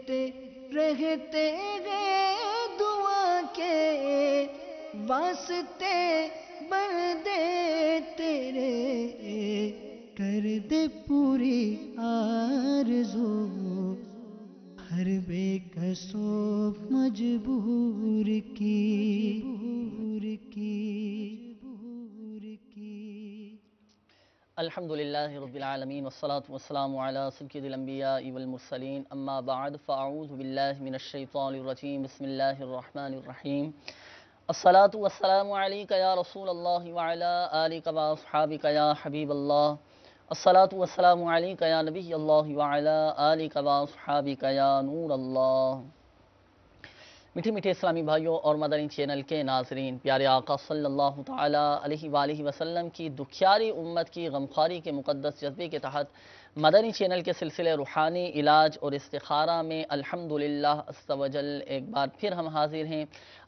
دیتے رہتے ہیں دعا کے واسطے بندے تیرے، کر دے پوری آرزو ہر بے کسو مجبور کی۔ الحمدللہ رب العالمین والصلاة والسلام علی سید الانبیاء والمرسلین، اما بعد فاعوذ باللہ من الشیطان الرجیم، بسم اللہ الرحمن الرحیم۔ الصلاة والسلام علیکہ یا رسول اللہ وعلی آلک واصحابک یا حبیب اللہ، الصلاة والسلام علیکہ یا نبی اللہ وعلی آلک واصحابک یا نور اللہ۔ میٹھے میٹھے اسلامی بھائیوں اور مدنی چینل کے ناظرین، پیارے آقا صلی اللہ تعالیٰ علیہ وآلہ وسلم کی دکھیاری امت کی غمخواری کے مقدس جذبے کے تحت مدنی چینل کے سلسلے روحانی علاج اور استخارہ میں الحمدللہ عز و جل ایک بار پھر ہم حاضر ہیں۔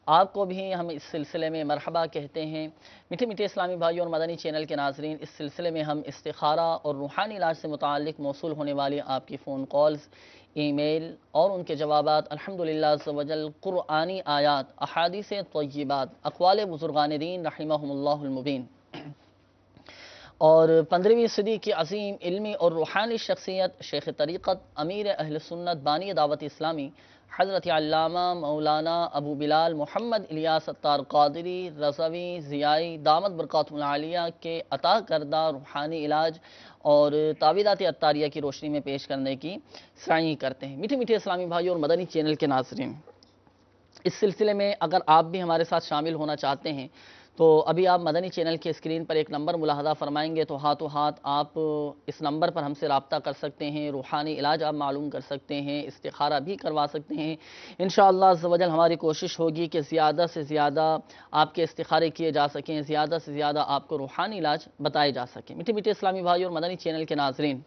آپ کو بھی ہم اس سلسلے میں مرحبا کہتے ہیں۔ میٹھے میٹھے اسلامی بھائیوں اور مدنی چینل کے ناظرین، اس سلسلے میں ہم استخارہ اور روحانی علاج سے متعلق موصول ہونے والی آپ کی فون کالز، ای میل اور ان کے جوابات الحمدللہ عز و جل قرآنی آیات، احادیث طیبات، اقوال بزرگان دین رحمہم اللہ المبین اور 15ویں صدی کی عظیم علمی اور روحانی شخصیت شیخ طریقت، امیر اہل سنت، بانی دعوت اسلامی، حضرت علامہ مولانا ابو بلال محمد الیاس اتار قادری رضوی ضیائی دامت برکاتہ العالیہ کے عطا کردہ روحانی علاج اور تعویذات عطاریہ کی روشنی میں پیش کرنے کی سعی کرتے ہیں۔ میٹھے میٹھے اسلامی بھائیوں اور مدنی چینل کے ناظرین، اس سلسلے میں اگر آپ بھی ہمارے ساتھ شامل ہونا چاہتے ہیں تو ابھی آپ مدنی چینل کے اسکرین پر ایک نمبر ملاحظہ فرمائیں گے تو ہاتھوں ہاتھ آپ اس نمبر پر ہم سے رابطہ کر سکتے ہیں، روحانی علاج آپ معلوم کر سکتے ہیں، استخارہ بھی کروا سکتے ہیں۔ انشاءاللہ عز و جل ہماری کوشش ہوگی کہ زیادہ سے زیادہ آپ کے استخارے کیے جا سکیں، زیادہ سے زیادہ آپ کو روحانی علاج بتائے جا سکیں۔ میٹھے میٹھے اسلامی بھائی اور مدنی چینل کے ناظرین،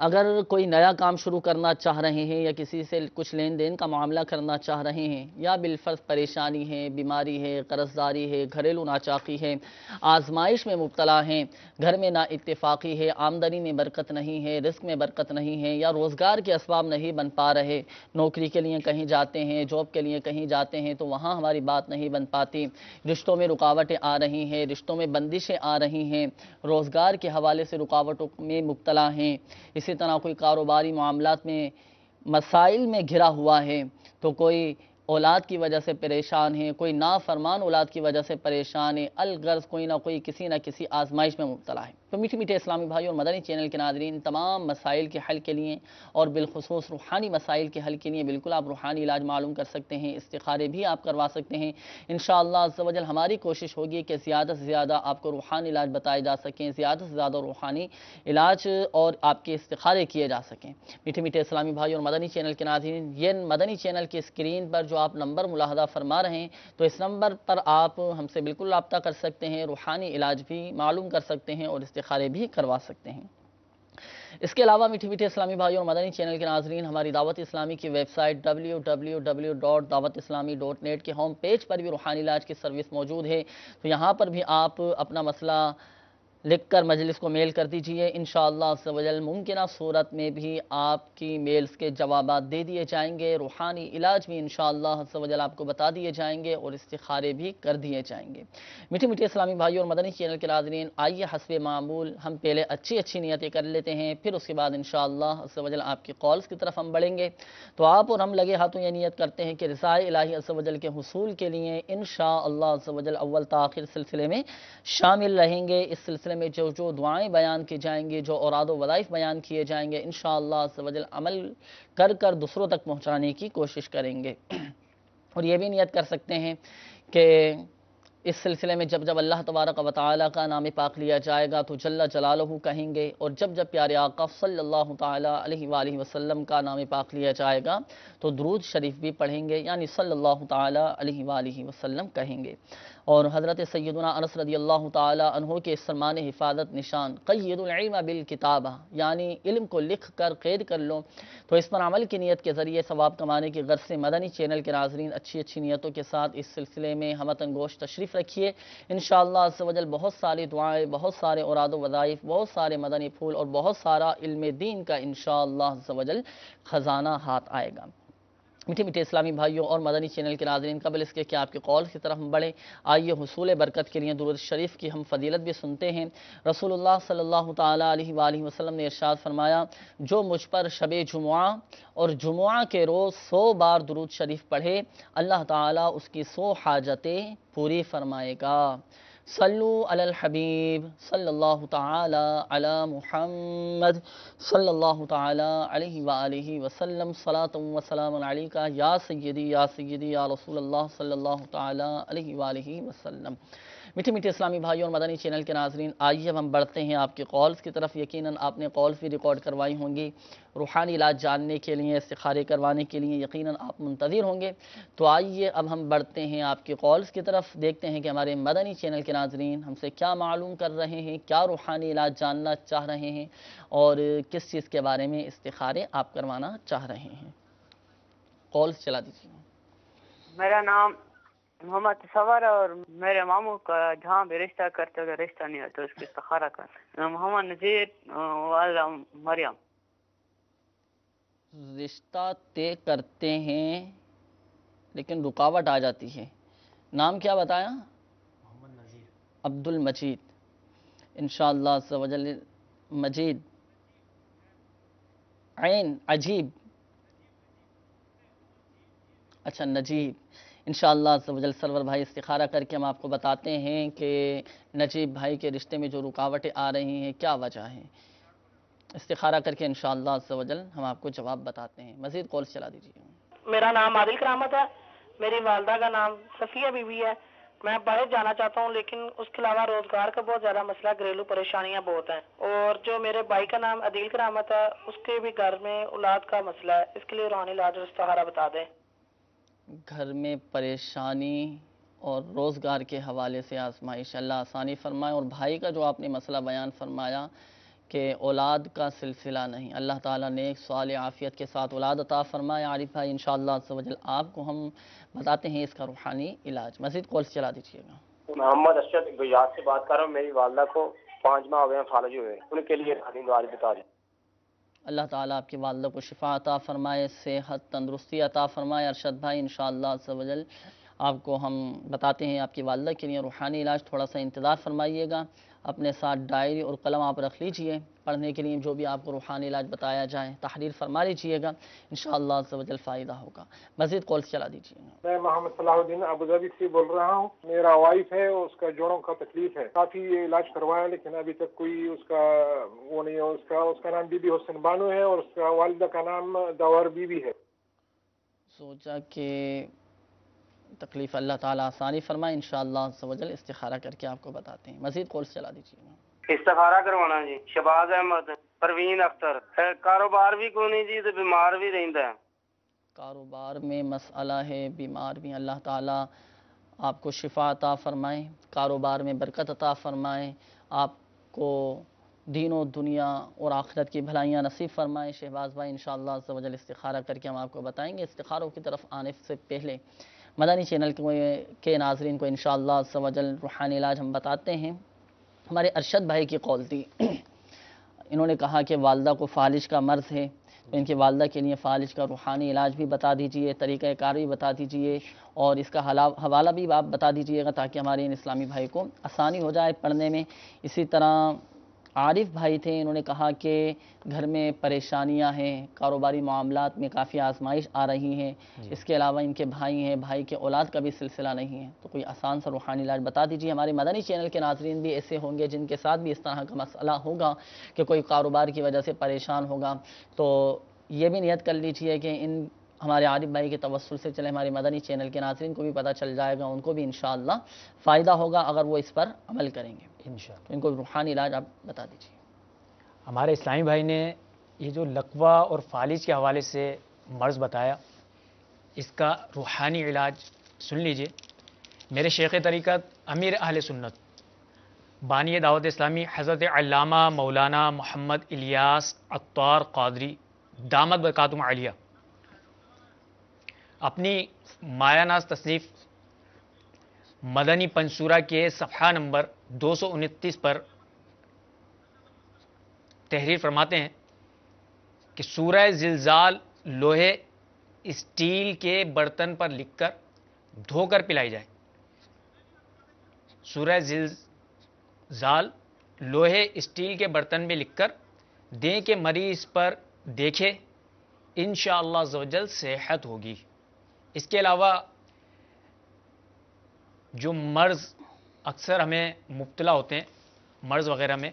اگر کوئی نیا کام شروع کرنا چاہ رہے ہیں یا کسی سے کچھ لین دین کا معاملہ کرنا چاہ رہے ہیں یا بالفرض پریشانی ہے، بیماری ہے، قرض داری ہے، گھریلو ناچاقی ہے، آزمائش میں مبتلا ہیں، گھر میں نا اتفاقی ہے، آمدنی میں برکت نہیں ہے، رزق میں برکت نہیں ہے، یا روزگار کے اسباب نہیں بن پا رہے، نوکری کے لیے کہیں جاتے ہیں، جاب کے لیے کہیں جاتے ہیں تو وہاں ہماری بات نہیں بن پاتی، رشتوں میں رکاوٹیں آ رہی ہیں، رشتوں میں بندشیں آ رہی ہیں، روزگار کے حوالے سے رکاوٹوں میں مبتلا ہیں، اسی طرح کوئی کاروباری معاملات میں مسائل میں گھرا ہوا ہے، تو کوئی اولاد کی وجہ سے پریشان ہے، کوئی نافرمان اولاد کی وجہ سے پریشان ہے، الغرض کوئی نہ کوئی کسی نہ کسی آزمائش میں مبتلا ہے۔ تو میٹھے میٹھے اسلامی بھائی اور مدنی چینل کے ناظرین، تمام مسائل کے حل کے لیے اور بالخصوص روحانی مسائل کے حل کے لیے بالکل آپ روحانی علاج معلوم کر سکتے ہیں، استخارے بھی آپ کروا سکتے ہیں۔ انشاءاللہ عز و جل ہماری کوشش ہوگی کہ زیادہ سے زیادہ آپ کو روحانی علاج بتائے جا سکیں، زیادہ سے زیادہ روحانی علاج اور آپ کے استخارے کیے جا سکیں۔ میٹھے میٹھے اسلامی بھائی اور مدنی چینل کے ناظرین، یہ مدنی چینل کی اسکرین پر جو آپ نمبر ملاحظہ فرما رہے ہیں تو اس نمبر پر آپ ہم سے بالکل رابطہ کر سکتے ہیں، روحانی علاج بھی معلوم کر سکتے ہیں اور استخارے بھی کروا سکتے ہیں۔ اس کے علاوہ میٹھے میٹھے اسلامی بھائیوں اور مدنی چینل کے ناظرین، ہماری دعوت اسلامی کی ویب سائٹ www.dawatIslami.net کے ہوم پیج پر بھی روحانی علاج کی سروس موجود ہے، تو یہاں پر بھی آپ اپنا مسئلہ لکھ کر مجلس کو میل کر دیجئے، انشاءاللہ عز و جل ممکنہ صورت میں بھی آپ کی میلز کے جوابات دے دیے جائیں گے، روحانی علاج بھی انشاءاللہ عز و جل آپ کو بتا دیے جائیں گے اور استخارے بھی کر دیے جائیں گے۔ میٹھے میٹھے اسلامی بھائیوں اور مدنی چینل کے ناظرین، آئیے حسب معمول ہم پہلے اچھی نیتیں کر لیتے ہیں، پھر اس کے بعد انشاءاللہ عز و جل آپ کی کالز کی طرف ہم بڑھیں گے۔ تو آپ اور ہم لگے ہاتھوں یہ نیت کرتے ہیں کہ رضائے الہی عز و جل کے حصول کے لیے انشاءاللہ عز و جل اول تا آخر سلسلے میں شامل رہیں گے۔ اس سلسلے میں جو دعائیں بیان کی جائیں گی، جو اوراد و وظائف بیان کیے جائیں گے، انشاءاللہ عز و جل عمل کر دوسروں تک پہنچانے کی کوشش کریں گے۔ اور یہ بھی نیت کر سکتے ہیں کہ اس سلسلے میں جب اللہ تبارک و تعالی کا نام پاک لیا جائے گا تو جل جلالہ کہیں گے، اور جب پیارے آقا صلی اللہ تعالی علیہ وآلہ وسلم کا نام پاک لیا جائے گا تو درود شریف بھی پڑھیں گے، یعنی صلی اللہ تعالی علیہ وآلہ وسلم کہیں گے۔ اور حضرت سیدنا انس رضی اللہ تعالی عنہ کے سلمان حفاظت نشان قید العلم بالکتابہ، یعنی علم کو لکھ کر قید کر لو، تو اس پر عمل کی نیت کے ذریعے ثواب کمانے کی غرض سے مدنی چینل کے ناظرین اچھی اچھی نیتوں کے ساتھ اس سلسلے میں ہمتن گوش تشریف رکھیے۔ انشاءاللہ عز و جل بہت ساری دعائیں، بہت سارے اوراد و وظائف، بہت سارے مدنی پھول اور بہت سارا علم دین کا انشاءاللہ عز و جل خزانہ ہاتھ آئے گا۔ میٹھے میٹھے اسلامی بھائیوں اور مدنی چینل کے ناظرین، قبل اس کے کہ آپ کے قول کی طرف ہم بڑھیں، آئیے حصول برکت کے لیے درود شریف کی ہم فضیلت بھی سنتے ہیں۔ رسول اللہ صلی اللہ تعالی علیہ وآلہ وسلم نے ارشاد فرمایا، جو مجھ پر شب جمعہ اور جمعہ کے روز 100 بار درود شریف پڑھے، اللہ تعالیٰ اس کی 100 حاجتیں پوری فرمائے گا۔ صلو علی الحبیب صلی اللہ تعالی علی محمد صلی اللہ تعالی علیہ وآلہ وسلم، صلاۃ و سلام علیکہ یا سیدی یا رسول اللہ صلی اللہ تعالی علیہ وآلہ وسلم۔ میٹھے میٹھے اسلامی بھائیوں اور مدنی چینل کے ناظرین، آئیے اب ہم بڑھتے ہیں آپ کے قولز کی طرف۔ یقیناً آپ نے قولز بھی ریکارڈ کروائی ہوں گی، روحانی علاج جاننے کے لیے، استخارے کروانے کے لیے یقیناً آپ منتظر ہوں گے۔ تو آئیے اب ہم بڑھتے ہیں آپ کے قولز کی طرف، دیکھتے ہیں کہ ہمارے مدنی چینل کے ناظرین ہم سے کیا معلوم کر رہے ہیں، کیا روحانی علاج جاننا چاہ رہے ہیں اور کس چیز کے بارے میں استخارے آپ کروانا چاہ رہے ہیں۔ قولز چلا دیجیے۔ میرا نام محمد تصور ہے اور میرے ماموں کا جہاں بھی رشتہ کرتے ہوئے رشتہ نہیں ہوتا، اس کی استخارہ کر۔ محمد نذیر والا مریم۔ رشتہ طے کرتے ہیں لیکن رکاوٹ آ جاتی ہے۔ نام کیا بتایا؟ محمد نذیر۔ عبد المجید۔ انشاءاللہ عز و جل مجید عین عجیب، اچھا نجیب۔ انشاءاللہ عز و جل سرور بھائی استخارہ کر کے ہم آپ کو بتاتے ہیں کہ نجیب بھائی کے رشتے میں جو رکاوٹیں آ رہی ہیں کیا وجہ ہے۔ استخارہ کر کے انشاءاللہ عز و جل ہم آپ کو جواب بتاتے ہیں۔ مزید کال چلا دیجیے۔ میرا نام عادل کرامت ہے، میری والدہ کا نام صفیہ بی بی ہے۔ میں باہر جانا چاہتا ہوں لیکن اس کے علاوہ روزگار کا بہت زیادہ مسئلہ، گھریلو پریشانیاں بہت ہیں۔ اور جو میرے بھائی کا نام عادل کرامت ہے، اس کے بھی گھر میں اولاد کا مسئلہ ہے، اس کے لیے روحانی علاج اور استخارہ بتا دیں۔ گھر میں پریشانی اور روزگار کے حوالے سے آزمائش، اللہ آسانی فرمائے۔ اور بھائی کا جو آپ نے مسئلہ بیان فرمایا کہ اولاد کا سلسلہ نہیں، اللہ تعالیٰ نے ایک سوال عافیت کے ساتھ اولاد عطا فرمائے۔ عارف بھائی انشاءاللہ عز و جل آپ کو ہم بتاتے ہیں اس کا روحانی علاج۔ مزید کالز چلا دیجیے گا۔ محمد ارشد گجرات سے بات کر رہا ہوں۔ میری والدہ کو 5 ماہ ہو گئے ہیں فالج ہوئے، ان کے لیے روحانی دعا بتا دیں۔ اللہ تعالیٰ آپ کی والدہ کو شفا عطا فرمائے، صحت تندرستی عطا فرمائے۔ ارشد بھائی انشاءاللہ عز و جل آپ کو ہم بتاتے ہیں آپ کی والدہ کے لیے روحانی علاج۔ تھوڑا سا انتظار فرمائیے گا، اپنے ساتھ ڈائری اور قلم آپ رکھ لیجئے، پڑھنے کے لیے جو بھی آپ کو روحانی علاج بتایا جائے تحریر فرما لیجئے گا، انشاءاللہ عز و جل فائدہ ہوگا۔ مزید کالز چلا دیجیے گا۔ میں محمد صلاح الدین ابوظہبی سے بول رہا ہوں۔ میرا وائف ہے، اس کا جوڑوں کا تکلیف ہے، کافی علاج کروایا لیکن ابھی تک کوئی اس کا وہ نہیں ہے۔ اس کا نام بی بی حسن بانو ہے اور اس کا والدہ کا نام دور بی بی ہے۔ سوچا کہ تکلیف اللہ تعالیٰ آسانی فرمائے، انشاءاللہ عز و جل استخارہ کر کے آپ کو بتاتے ہیں۔ مزید کالز چلا دیجیے گا۔ استخارہ کروانا جی۔ شہباز احمد، پروین اختر۔ کاروبار بھی کوئی نہیں جی، تو بیمار بھی رہتا ہے۔ کاروبار میں مسئلہ ہے، بیمار بھی، اللہ تعالیٰ آپ کو شفا عطا فرمائے، کاروبار میں برکت عطا فرمائے، آپ کو دین و دنیا اور آخرت کی بھلائیاں نصیب فرمائے۔ شہباز بھائی انشاءاللہ عز و جل استخارہ کر کے ہم آپ کو بتائیں گے۔ استخاروں کی طرف آنے سے پہلے مدنی چینل کے ناظرین کو انشاءاللہ عز و جل روحانی علاج ہم بتاتے ہیں۔ ہمارے ارشد بھائی کی قول تھی، انہوں نے کہا کہ والدہ کو فالج کا مرض ہے، تو ان کی والدہ کے لیے فالج کا روحانی علاج بھی بتا دیجئے، طریقہ کار بھی بتا دیجئے اور اس کا حوالہ بھی آپ بتا دیجئے گا تاکہ ہمارے ان اسلامی بھائی کو آسانی ہو جائے پڑھنے میں۔ اسی طرح عارف بھائی تھے، انہوں نے کہا کہ گھر میں پریشانیاں ہیں، کاروباری معاملات میں کافی آزمائش آ رہی ہیں، اس کے علاوہ ان کے بھائی ہیں، بھائی کے اولاد کا بھی سلسلہ نہیں ہے، تو کوئی آسان سا روحانی علاج بتا دیجیے۔ ہمارے مدنی چینل کے ناظرین بھی ایسے ہوں گے جن کے ساتھ بھی اس طرح کا مسئلہ ہوگا کہ کوئی کاروبار کی وجہ سے پریشان ہوگا، تو یہ بھی نیت کر لیجیے کہ ان ہمارے عارف بھائی کے توسل سے چلے ہمارے مدنی چینل کے ناظرین کو بھی پتہ چل جائے گا، ان کو بھی انشاءاللہ فائدہ ہوگا اگر وہ اس پر عمل کریں گے۔ انشاءاللہ تو ان کو روحانی علاج آپ بتا دیجیے۔ ہمارے اسلامی بھائی نے یہ جو لقوہ اور فالج کے حوالے سے مرض بتایا، اس کا روحانی علاج سن لیجئے۔ میرے شیخ طریقت امیر اہل سنت بانی دعوت اسلامی حضرت علامہ مولانا محمد الیاس عطار قادری دامت برکاتہم عالیہ اپنی مایہ ناز تصنیف مدنی پنصورہ کے صفحہ نمبر 229 پر تحریر فرماتے ہیں کہ سورہ زلزال لوہے اسٹیل کے برتن پر لکھ کر دھو کر پلائی جائے. سورہ زلزال لوہے اسٹیل کے برتن میں لکھ کر دیں کہ مریض پر دیکھے انشاءاللہ عز و جل صحت ہوگی. اس کے علاوہ جو مرض اکثر ہمیں مبتلا ہوتے ہیں مرض وغیرہ میں،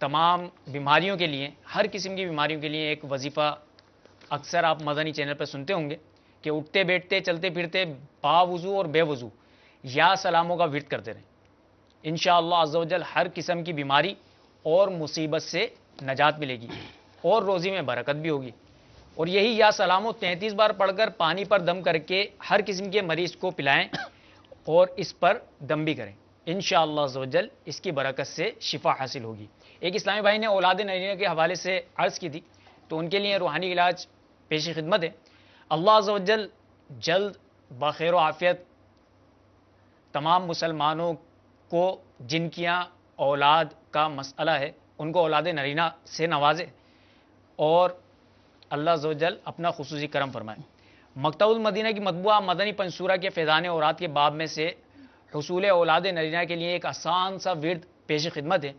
تمام بیماریوں کے لیے، ہر قسم کی بیماریوں کے لیے ایک وظیفہ اکثر آپ مدنی چینل پر سنتے ہوں گے کہ اٹھتے بیٹھتے چلتے پھرتے با وضو اور بے وضو یا سلاموں کا ورد کرتے رہیں. انشاءاللہ عز و جل ہر قسم کی بیماری اور مصیبت سے نجات ملے گی اور روزی میں برکت بھی ہوگی. اور یہی یا سلاموں 33 بار پڑھ کر پانی پر دم کر کے ہر قسم کے مریض کو پلائیں اور اس پر دم بھی کریں. انشاءاللہ عز و جل اس کی برکت سے شفا حاصل ہوگی. ایک اسلامی بھائی نے اولاد نرینہ کے حوالے سے عرض کی تھی تو ان کے لیے روحانی علاج پیش خدمت ہے. اللہ عز و جل جلد بخیر و عافیت تمام مسلمانوں کو جن کی اولاد کا مسئلہ ہے ان کو اولاد نرینہ سے نوازے اور اللہ عز و جل اپنا خصوصی کرم فرمائے. مکتبۃ المدینہ کی مطبوعہ مدنی پنصورہ کے فیضان اوراد کے باب میں سے حصول اولاد نرینہ کے لیے ایک آسان سا ورد پیش خدمت ہے.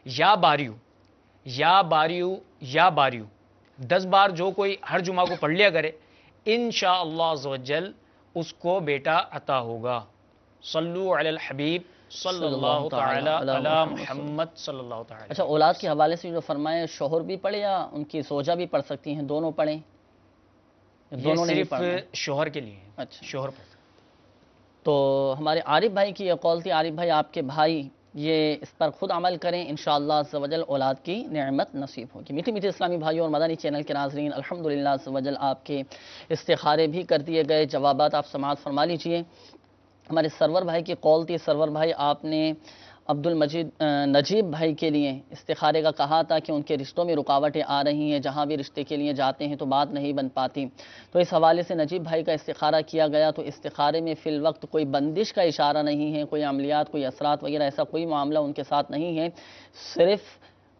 یا باریو یا باریو یا باریو 10 بار جو کوئی ہر جمعہ کو پڑھ لیا کرے انشاءاللہ عز و جل اس کو بیٹا عطا ہوگا. صلو علی الحبیب صلی اللہ تعالی علی محمد صلی اللہ تعالی. اچھا، اولاد کے حوالے سے جو فرمائے شوہر بھی پڑھے یا ان کی زوجہ بھی پڑھ سکتی ہیں؟ دونوں پڑھیں؟ دونوں یہ نہیں صرف پڑھنا؟ شوہر کے لیے. اچھا، شوہر پڑھ. تو ہمارے عارف بھائی کی یہ قول تھی. عارف بھائی آپ کے بھائی یہ اس پر خود عمل کریں، انشاءاللہ عز و جل اولاد کی نعمت نصیب ہوگی. میٹھے میٹھے اسلامی بھائیوں اور مدنی چینل کے ناظرین، الحمدللہ عز و جل آپ کے استخارے بھی کر دیے گئے، جوابات آپ سماعت فرما لیجئے. ہمارے سرور بھائی کی قول تھی. سرور بھائی آپ نے عبد المجید نجیب بھائی کے لیے استخارے کا کہا تھا کہ ان کے رشتوں میں رکاوٹیں آ رہی ہیں، جہاں بھی رشتے کے لیے جاتے ہیں تو بات نہیں بن پاتی. تو اس حوالے سے نجیب بھائی کا استخارہ کیا گیا تو استخارے میں فی الوقت کوئی بندش کا اشارہ نہیں ہے، کوئی عملیات، کوئی اثرات وغیرہ ایسا کوئی معاملہ ان کے ساتھ نہیں ہے. صرف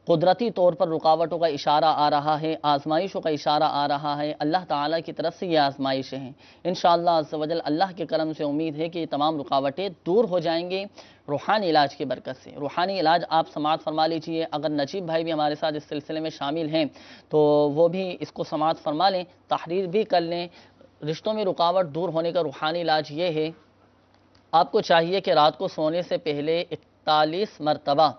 قدرتی طور پر رکاوٹوں کا اشارہ آ رہا ہے، آزمائشوں کا اشارہ آ رہا ہے. اللہ تعالیٰ کی طرف سے یہ آزمائشیں ہیں. انشاءاللہ عز و جل اللہ کے کرم سے امید ہے کہ یہ تمام رکاوٹیں دور ہو جائیں گے روحانی علاج کی برکت سے. روحانی علاج آپ سماعت فرما لیجئے. اگر نجیب بھائی بھی ہمارے ساتھ اس سلسلے میں شامل ہیں تو وہ بھی اس کو سماعت فرما لیں، تحریر بھی کر لیں. رشتوں میں رکاوٹ دور ہونے کا روحانی علاج یہ ہے، آپ کو چاہیے کہ رات کو سونے سے پہلے 41 مرتبہ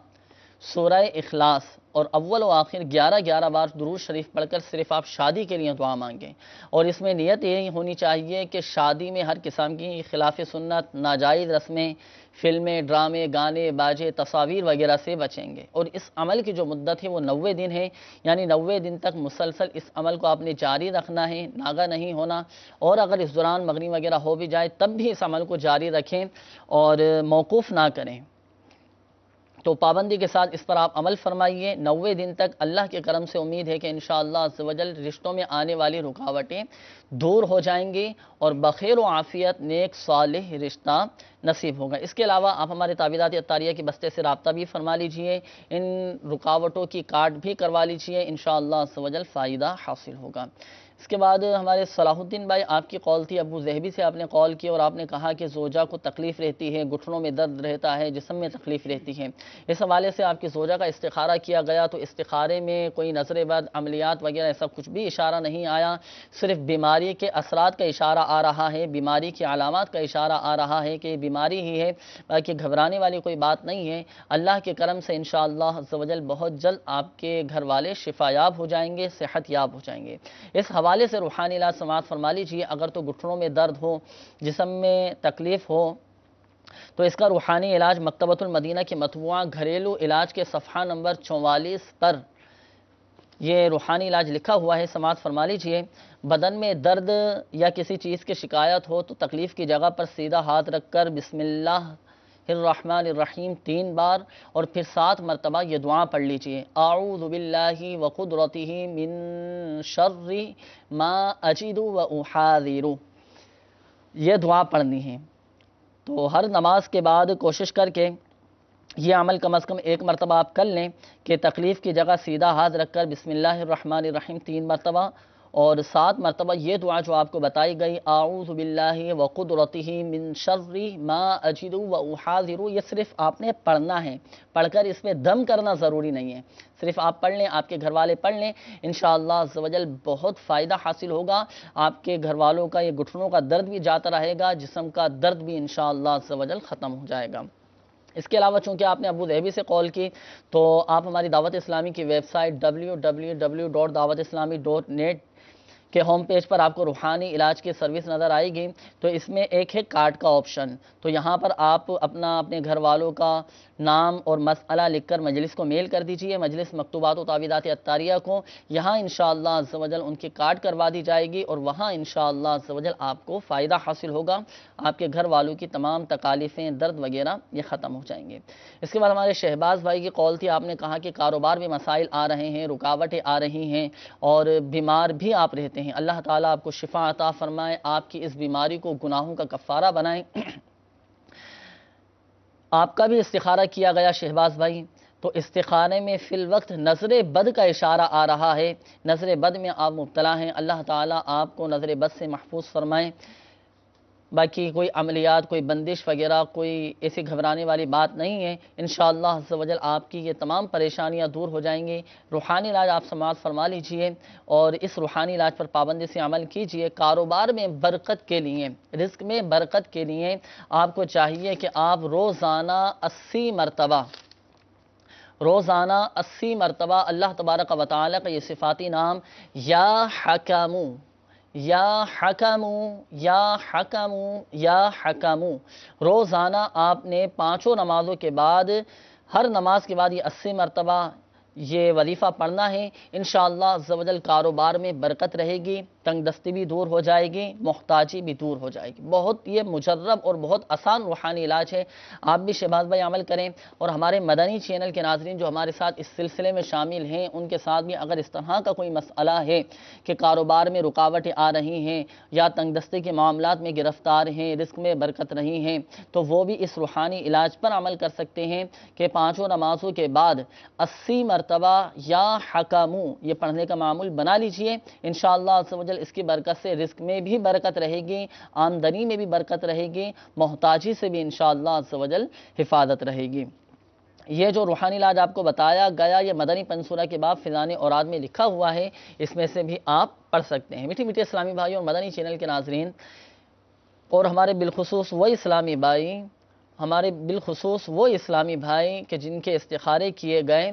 سورہ اخلاص اور اول و آخر 11 بار درود شریف پڑھ کر صرف آپ شادی کے لیے دعا مانگیں. اور اس میں نیت یہی ہونی چاہیے کہ شادی میں ہر قسم کی خلاف سنت، ناجائز رسمیں، فلمیں، ڈرامے، گانے، باجے، تصاویر وغیرہ سے بچیں گے. اور اس عمل کی جو مدت ہے وہ 90 دن ہے، یعنی 90 دن تک مسلسل اس عمل کو آپ نے جاری رکھنا ہے، ناغہ نہیں ہونا. اور اگر اس دوران مغرب وغیرہ ہو بھی جائے تب بھی اس عمل کو جاری رکھیں اور موقوف نہ کریں. تو پابندی کے ساتھ اس پر آپ عمل فرمائیے. 90 دن تک اللہ کے کرم سے امید ہے کہ انشاءاللہ عز و جل رشتوں میں آنے والی رکاوٹیں دور ہو جائیں گی اور بخیر و عافیت نیک صالح رشتہ نصیب ہوگا. اس کے علاوہ آپ ہمارے تابعات اطاریہ کے بستے سے رابطہ بھی فرما لیجئے، ان رکاوٹوں کی کاٹ بھی کروا لیجئے، انشاءاللہ عز و جل فائدہ حاصل ہوگا. اس کے بعد ہمارے صلاح الدین بھائی آپ کی قول تھی. ابو ذہبی سے آپ نے قول کی اور آپ نے کہا کہ زوجہ کو تکلیف رہتی ہے، گھٹنوں میں درد رہتا ہے، جسم میں تکلیف رہتی ہے. اس حوالے سے آپ کی زوجہ کا استخارہ کیا گیا تو استخارے میں کوئی نظر بد، عملیات وغیرہ ایسا کچھ بھی اشارہ نہیں آیا. صرف بیماری کے اثرات کا اشارہ آ رہا ہے، بیماری کی علامات کا اشارہ آ رہا ہے کہ بیماری ہی ہے، باقی گھبرانے والی کوئی بات نہیں ہے. اللہ کے کرم سے انشاءاللہ عز و جل بہت جلد آپ کے گھر والے شفا یاب ہو جائیں گے، صحت یاب ہو جائیں گے. اس حوالے سے روحانی علاج سماعت فرما لیجیے. اگر تو گھٹنوں میں درد ہو، جسم میں تکلیف ہو تو اس کا روحانی علاج مکتبۃ المدینہ کی مطبوعہ گھریلو علاج کے صفحہ نمبر 44 پر یہ روحانی علاج لکھا ہوا ہے، سماعت فرما لیجئے۔ بدن میں درد یا کسی چیز کی شکایت ہو تو تکلیف کی جگہ پر سیدھا ہاتھ رکھ کر بسم اللہ الرحمن الرحیم 3 بار اور پھر 7 مرتبہ یہ دعا پڑھ لیجئے، اعوذ باللہ وقدرتہ من شر ما اجد واحاذر، یہ دعا پڑھنی ہے۔ تو ہر نماز کے بعد کوشش کر کے یہ عمل کم از کم 1 مرتبہ آپ کر لیں کہ تکلیف کی جگہ سیدھا ہاتھ رکھ کر بسم اللہ الرحمن الرحیم 3 مرتبہ اور 7 مرتبہ یہ دعا جو آپ کو بتائی گئی، اعوذ باللہ وقدرتہ من شر ما اجد واحاذر، یہ صرف آپ نے پڑھنا ہے، پڑھ کر اس میں دم کرنا ضروری نہیں ہے، صرف آپ پڑھ لیں، آپ کے گھر والے پڑھ لیں، انشاءاللہ عز و جل بہت فائدہ حاصل ہوگا۔ آپ کے گھر والوں کا یہ گھٹنوں کا درد بھی جاتا رہے گا، جسم کا درد بھی انشاءاللہ عز و جل ختم ہو جائے گا۔ اس کے علاوہ چونکہ آپ نے ابو ظہبی سے کال کی تو آپ ہماری دعوت اسلامی کی ویب سائٹ www.dawatislami.net کے ہوم پیج پر آپ کو روحانی علاج کی سروس نظر آئے گی، تو اس میں ایک ہے کارڈ کا آپشن، تو یہاں پر آپ اپنے گھر والوں کا نام اور مسئلہ لکھ کر مجلس کو میل کر دیجئے، مجلس مکتوبات و تعویذات عطاریہ کو، یہاں انشاءاللہ عز و جل ان کی کارڈ کروا دی جائے گی اور وہاں انشاءاللہ عز و جل آپ کو فائدہ حاصل ہوگا، آپ کے گھر والوں کی تمام تکالیفیں، درد وغیرہ یہ ختم ہو جائیں گے۔ اس کے بعد ہمارے شہباز بھائی کی کال تھی، آپ نے کہا کہ کاروبار میں مسائل آ رہے ہیں، رکاوٹیں آ رہی ہیں اور بیمار بھی آپ رہتے ہیں، اللہ تعالیٰ آپ کو شفا عطا فرمائے، آپ کی اس بیماری کو گناہوں کا کفارہ بنائیں۔ آپ کا بھی استخارہ کیا گیا شہباز بھائی، تو استخارے میں فی الوقت نظر بد کا اشارہ آ رہا ہے، نظر بد میں آپ مبتلا ہیں، اللہ تعالیٰ آپ کو نظر بد سے محفوظ فرمائیں۔ باقی کوئی عملیات، کوئی بندش وغیرہ، کوئی ایسی گھبرانے والی بات نہیں ہے، انشاءاللہ عز و جل آپ کی یہ تمام پریشانیاں دور ہو جائیں گی۔ روحانی علاج آپ سماعت فرما لیجئے اور اس روحانی علاج پر پابندی سے عمل کیجئے۔ کاروبار میں برکت کے لیے، رزق میں برکت کے لیے آپ کو چاہیے کہ آپ روزانہ 80 مرتبہ اللہ تبارک و تعالی کا یہ صفاتی نام یا حکمو یا حکمو یا حکمو یا حکمو، روزانہ آپ نے 5 نمازوں کے بعد، ہر نماز کے بعد یہ 80 مرتبہ یہ وظیفہ پڑھنا ہے، انشاءاللہ عز و جل کاروبار میں برکت رہے گی، تنگ دستی بھی دور ہو جائے گی، محتاجی بھی دور ہو جائے گی۔ بہت یہ مجرب اور بہت آسان روحانی علاج ہے، آپ بھی شہباز بھائی عمل کریں اور ہمارے مدنی چینل کے ناظرین جو ہمارے ساتھ اس سلسلے میں شامل ہیں ان کے ساتھ بھی اگر اس طرح کا کوئی مسئلہ ہے کہ کاروبار میں رکاوٹیں آ رہی ہیں یا تنگ دستی کے معاملات میں گرفتار ہیں، رزق میں برکت نہیں ہیں، تو وہ بھی اس روحانی علاج پر عمل کر سکتے ہیں کہ 5 نمازوں کے بعد 80 مرتبہ یا حکمو یہ پڑھنے کا معمول بنا لیجئے، انشاءاللہ عز و جل اس کی برکت سے رزق میں بھی برکت رہے گی، آمدنی میں بھی برکت رہے گی، محتاجی سے بھی انشاءاللہ عز و جل حفاظت رہے گی۔ یہ جو روحانی علاج آپ کو بتایا گیا یہ مدنی پنسورہ کے باب فیضان اوراد میں لکھا ہوا ہے، اس میں سے بھی آپ پڑھ سکتے ہیں۔ میٹھی میٹھی اسلامی بھائیوں اور مدنی چینل کے ناظرین اور ہمارے بالخصوص وہ اسلامی بھائی کہ جن کے استخارے کیے گئے،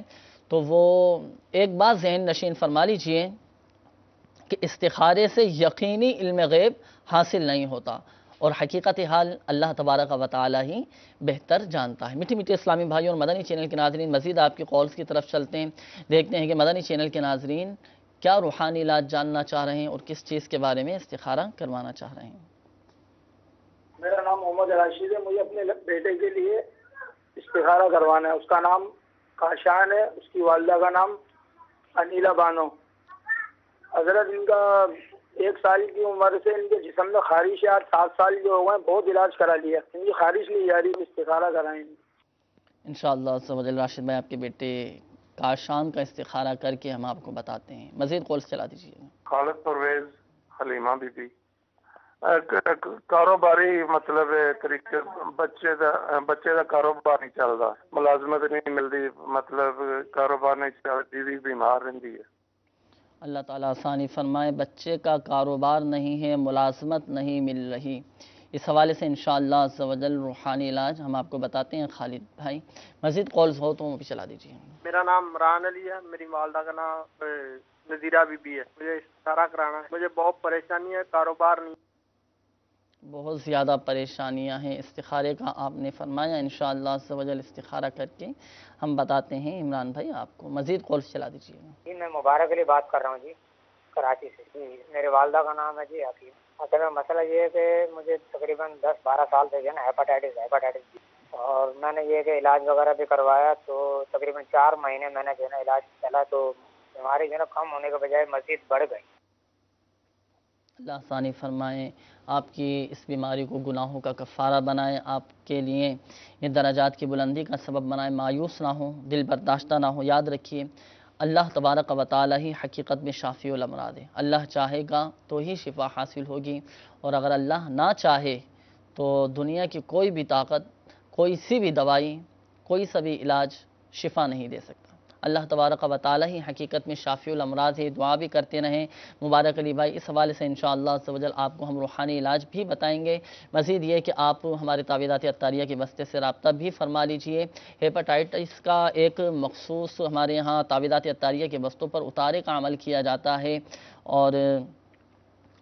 تو وہ ایک بات ذہن نشین فرما لیجئے کہ استخارے سے یقینی علم غیب حاصل نہیں ہوتا اور حقیقت حال اللہ تبارک و تعالی ہی بہتر جانتا ہے۔ میٹھی میٹھی اسلامی بھائیوں اور مدنی چینل کے ناظرین، مزید آپ کی کالز کی طرف چلتے ہیں، دیکھتے ہیں کہ مدنی چینل کے ناظرین کیا روحانی علاج جاننا چاہ رہے ہیں اور کس چیز کے بارے میں استخارہ کروانا چاہ رہے ہیں۔ میرا نام محمد راشد ہے، مجھے اپنے بیٹے کے لیے استخارہ کروانا ہے۔ اس کا نام کاشان ہے، اس کی والدہ کا نام انیلا بانو۔ حضرت ان کا 1 سال کی عمر سے ان کے جسم میں خارشات 7 سال جو ہو گئے، بہت علاج کرا لیا، ان کی خارش نہیں جا رہی، استخارہ کرائیں۔ انشاءاللہ عز و جل راشد بھائی آپ کے بیٹے کاشان کا استخارہ کر کے ہم آپ کو بتاتے ہیں۔ مزید کالز چلا دیجیے۔ خالد پرویز، حلیمہ بی بی، کاروباری مطلب طریقے بچے دا کاروبار نہیں چلتا، ملازمت نہیں ملتی، مطلب کاروبار نہیں چلتا، بیوی بیمار رہتی ہے۔ اللہ تعالیٰ آسانی فرمائے، بچے کا کاروبار نہیں ہے، ملازمت نہیں مل رہی، اس حوالے سے انشاءاللہ عز و جل روحانی علاج ہم آپ کو بتاتے ہیں۔ خالد بھائی مزید کالز ہو تو وہ بھی چلا دیجیے۔ میرا نام عمران علی ہے، میری والدہ کا نام نذیرہ بی بی ہے، مجھے استخارہ کرانا ہے، مجھے بہت پریشانی ہے، کاروبار نہیں۔ بہت زیادہ پریشانیاں ہیں، استخارے کا آپ نے فرمایا، انشاءاللہ عز و جل استخارہ کر کے ہم بتاتے ہیں عمران بھائی آپ کو، مزید کالز چلا دیجیے گا۔ جی میں مبارک علی بات کر رہا ہوں جی، کراچی سے۔ جی میرے والدہ کا نام ہے جی حکیم۔ اصل میں مسئلہ یہ ہے کہ مجھے تقریباً 10-12 سال سے جو ہے نا ہیپاٹائٹس اور میں نے یہ کہ علاج وغیرہ بھی کروایا، تو تقریباً 4 مہینے میں نے جو ہے نا علاج چلا، تو بیماری جو ہے نا کم ہونے کے بجائے مزید بڑھ گئی۔ اللہ آسانی فرمائے، آپ کی اس بیماری کو گناہوں کا کفارہ بنائے، آپ کے لیے یہ درجات کی بلندی کا سبب بنائے، مایوس نہ ہو، دل برداشتہ نہ ہو۔ یاد رکھیے اللہ تبارک و تعالی ہی حقیقت میں شافی الامراض ہے، اللہ چاہے گا تو ہی شفا حاصل ہوگی، اور اگر اللہ نہ چاہے تو دنیا کی کوئی بھی طاقت، کوئی سی بھی دوائی، کوئی سا بھی علاج شفا نہیں دے سکتا۔ اللہ تبارک و تعالی ہی حقیقت میں شافی الامراض ہے، دعا بھی کرتے رہیں۔ مبارک علی بھائی اس حوالے سے انشاءاللہ عز و جل آپ کو ہم روحانی علاج بھی بتائیں گے۔ مزید یہ کہ آپ ہمارے تعویذات عطاریہ کے بستے سے رابطہ بھی فرما لیجئے۔ ہیپاٹائٹس کا ایک مخصوص ہمارے یہاں تعویذات عطاریہ کے بستوں پر اتارے کا عمل کیا جاتا ہے، اور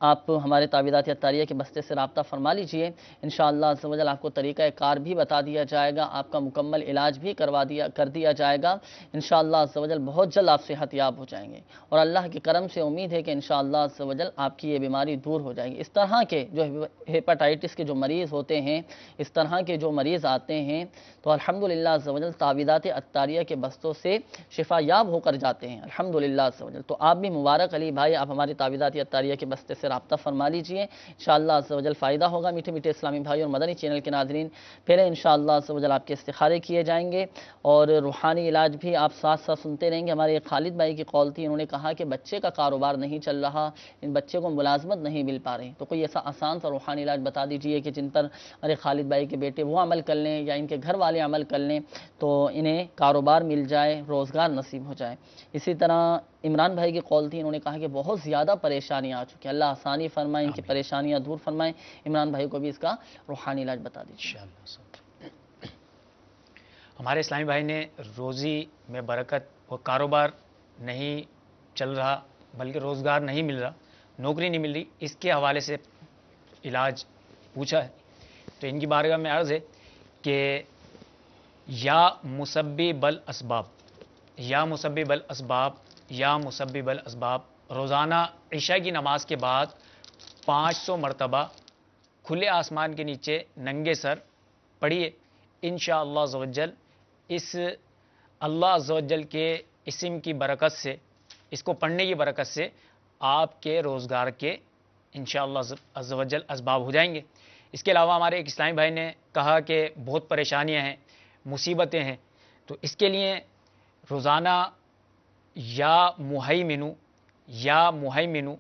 آپ ہمارے تعویذات عطاریہ کے بستے سے رابطہ فرما لیجئے، انشاءاللہ عز و جل آپ کو طریقہ کار بھی بتا دیا جائے گا، آپ کا مکمل علاج بھی کر دیا جائے گا، انشاءاللہ عز و جل بہت جلد آپ صحت یاب ہو جائیں گے، اور اللہ کے کرم سے امید ہے کہ انشاءاللہ عز و جل آپ کی یہ بیماری دور ہو جائے گی۔ اس طرح کے جو ہیپاٹائٹس کے جو مریض ہوتے ہیں، اس طرح کے جو مریض آتے ہیں، تو الحمدللہ عز و جل تعویذات عطاریہ کے بستوں سے شفا یاب ہو کر جاتے ہیں، الحمدللہ عز و جل۔ تو آپ بھی مبارک علی بھائی، آپ ہمارے تعویذات عطاریہ کے بستے سے رابطہ فرما لیجئے، انشاءاللہ عز و جل فائدہ ہوگا۔ میٹھے میٹھے اسلامی بھائی اور مدنی چینل کے ناظرین، پھر انشاءاللہ عز و جل آپ کے استخارے کیے جائیں گے، اور روحانی علاج بھی آپ ساتھ ساتھ سنتے رہیں گے۔ ہمارے ایک خالد بھائی کی کال تھی، انہوں نے کہا کہ بچے کا کاروبار نہیں چل رہا، ان بچے کو ملازمت نہیں مل پا رہی، تو کوئی ایسا آسان سا روحانی علاج بتا دیجئے کہ جن پر ہمارے خالد بھائی کے بیٹے وہ عمل کر لیں یا ان کے گھر والے عمل کر لیں تو انہیں کاروبار مل جائے، روزگار نصیب ہو جائے۔ اسی طرح عمران بھائی کی قول تھی، انہوں نے کہا کہ بہت زیادہ پریشانیاں آ چکی ہیں، اللہ آسانی فرمائے، ان کی پریشانیاں دور فرمائیں۔ عمران بھائی کو بھی اس کا روحانی علاج بتا دیجیے۔ ہمارے اسلامی بھائی نے روزی میں برکت اور کاروبار نہیں چل رہا، بلکہ روزگار نہیں مل رہا، نوکری نہیں مل رہی، اس کے حوالے سے علاج پوچھا ہے، تو ان کی بارگاہ میں عرض ہے کہ یا مسبب الاسباب، یا مسبب الاسباب، یا مسبب الاسباب، روزانہ عشاء کی نماز کے بعد 500 مرتبہ کھلے آسمان کے نیچے ننگے سر پڑھیے، انشاءاللہ عز و جل اس اللہ عز و جل کے اسم کی برکت سے، اس کو پڑھنے کی برکت سے آپ کے روزگار کے انشاءاللہ عز و جل اسباب ہو جائیں گے۔ اس کے علاوہ ہمارے ایک اسلامی بھائی نے کہا کہ بہت پریشانیاں ہیں، مصیبتیں ہیں، تو اس کے لیے روزانہ یا مہیمنو یا مہیمنو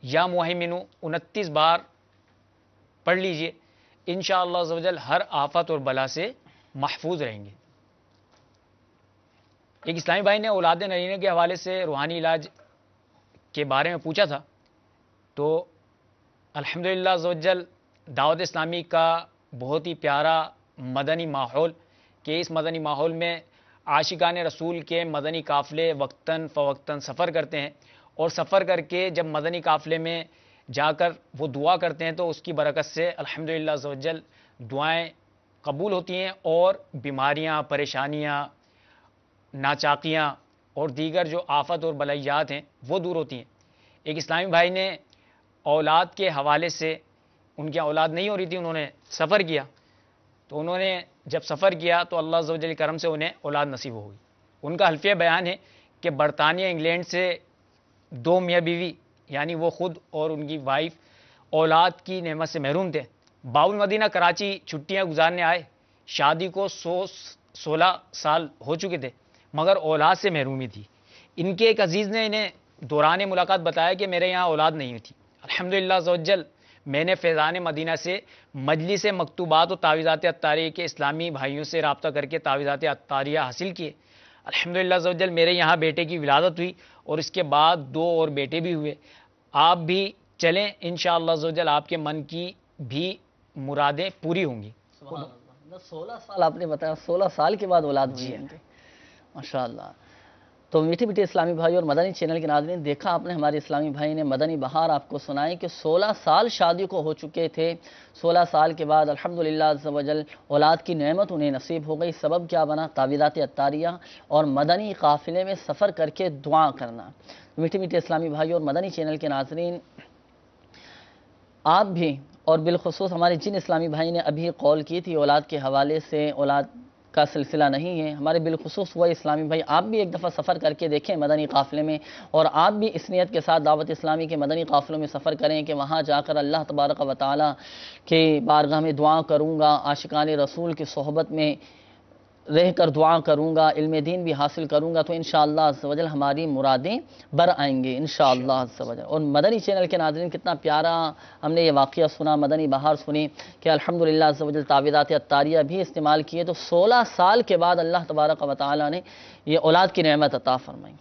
یا مہیمنو 29 بار پڑھ لیجئے، انشاءاللہ عز و جل ہر آفت اور بلا سے محفوظ رہیں گے۔ ایک اسلامی بھائی نے اولاد نرینہ کے حوالے سے روحانی علاج کے بارے میں پوچھا تھا، تو الحمدللہ عز و جل دعوت اسلامی کا بہت ہی پیارا مدنی ماحول، کہ اس مدنی ماحول میں عاشقان رسول کے مدنی قافلے وقتاً فوقتاً سفر کرتے ہیں، اور سفر کر کے جب مدنی قافلے میں جا کر وہ دعا کرتے ہیں تو اس کی برکت سے الحمدللہ عز و جل دعائیں قبول ہوتی ہیں، اور بیماریاں، پریشانیاں، ناچاقیاں اور دیگر جو آفت اور بلیات ہیں وہ دور ہوتی ہیں۔ ایک اسلامی بھائی نے اولاد کے حوالے سے، ان کی اولاد نہیں ہو رہی تھی، انہوں نے سفر کیا، تو انہوں نے جب سفر کیا تو اللہ عز و جل کے کرم سے انہیں اولاد نصیب ہو گئی۔ ان کا حلفیہ بیان ہے کہ برطانیہ انگلینڈ سے 2 میاں بیوی، یعنی وہ خود اور ان کی وائف، اولاد کی نعمت سے محروم تھے۔ باب المدینہ کراچی چھٹیاں گزارنے آئے، شادی کو 16 سال ہو چکے تھے، مگر اولاد سے محرومی تھی۔ ان کے ایک عزیز نے انہیں دوران ملاقات بتایا کہ میرے یہاں اولاد نہیں تھی۔ الحمدللہ عز و جل میں نے فیضان مدینہ سے مجلس مکتوبات و تعویذات عطاریہ کے اسلامی بھائیوں سے رابطہ کر کے تعویذات عطاریہ حاصل کیے۔ الحمدللہ عز و جل میرے یہاں بیٹے کی ولادت ہوئی، اور اس کے بعد 2 اور بیٹے بھی ہوئے۔ آپ بھی چلیں، انشاءاللہ عز و جل آپ کے من کی بھی مرادیں پوری ہوں گی۔ سبحان اللہ، 16 سال آپ نے بتایا، 16 سال کے بعد اولاد ہوئی ہے ان کے، ماشاءاللہ۔ تو میٹھے میٹھے اسلامی بھائی اور مدنی چینل کے ناظرین، دیکھا آپ نے ہمارے اسلامی بھائی نے مدنی بہار آپ کو سنائے کہ 16 سال شادی کو ہو چکے تھے، 16 سال کے بعد الحمدللہ عز و جل اولاد کی نعمت انہیں نصیب ہو گئی۔ سبب کیا بنا؟ تعویذات عطاریہ اور مدنی قافلے میں سفر کر کے دعا کرنا۔ میٹھے میٹھے اسلامی بھائی اور مدنی چینل کے ناظرین، آپ بھی اور بالخصوص ہمارے جن اسلامی بھائی نے ابھی قول کی تھی اولاد کے حوالے سے، اولاد کا سلسلہ نہیں ہے، ہمارے بالخصوص وہ اسلامی بھائی، آپ بھی ایک دفعہ سفر کر کے دیکھیں مدنی قافلے میں، اور آپ بھی اس نیت کے ساتھ دعوت اسلامی کے مدنی قافلوں میں سفر کریں کہ وہاں جا کر اللہ تبارک و تعالیٰ کے بارگاہ میں دعا کروں گا، عاشقان رسول کی صحبت میں رہ کر دعا کروں گا، علم دین بھی حاصل کروں گا، تو انشاءاللہ عز و جل ہماری مرادیں بر آئیں گے انشاءاللہ عز و جل۔ اور مدنی چینل کے ناظرین، کتنا پیارا ہم نے یہ واقعہ سنا، مدنی بہار سنی کہ الحمدللہ عز و جل تعویذات عطاریہ بھی استعمال کیے تو 16 سال کے بعد اللہ تبارک و تعالیٰ نے یہ اولاد کی نعمت عطا فرمائی۔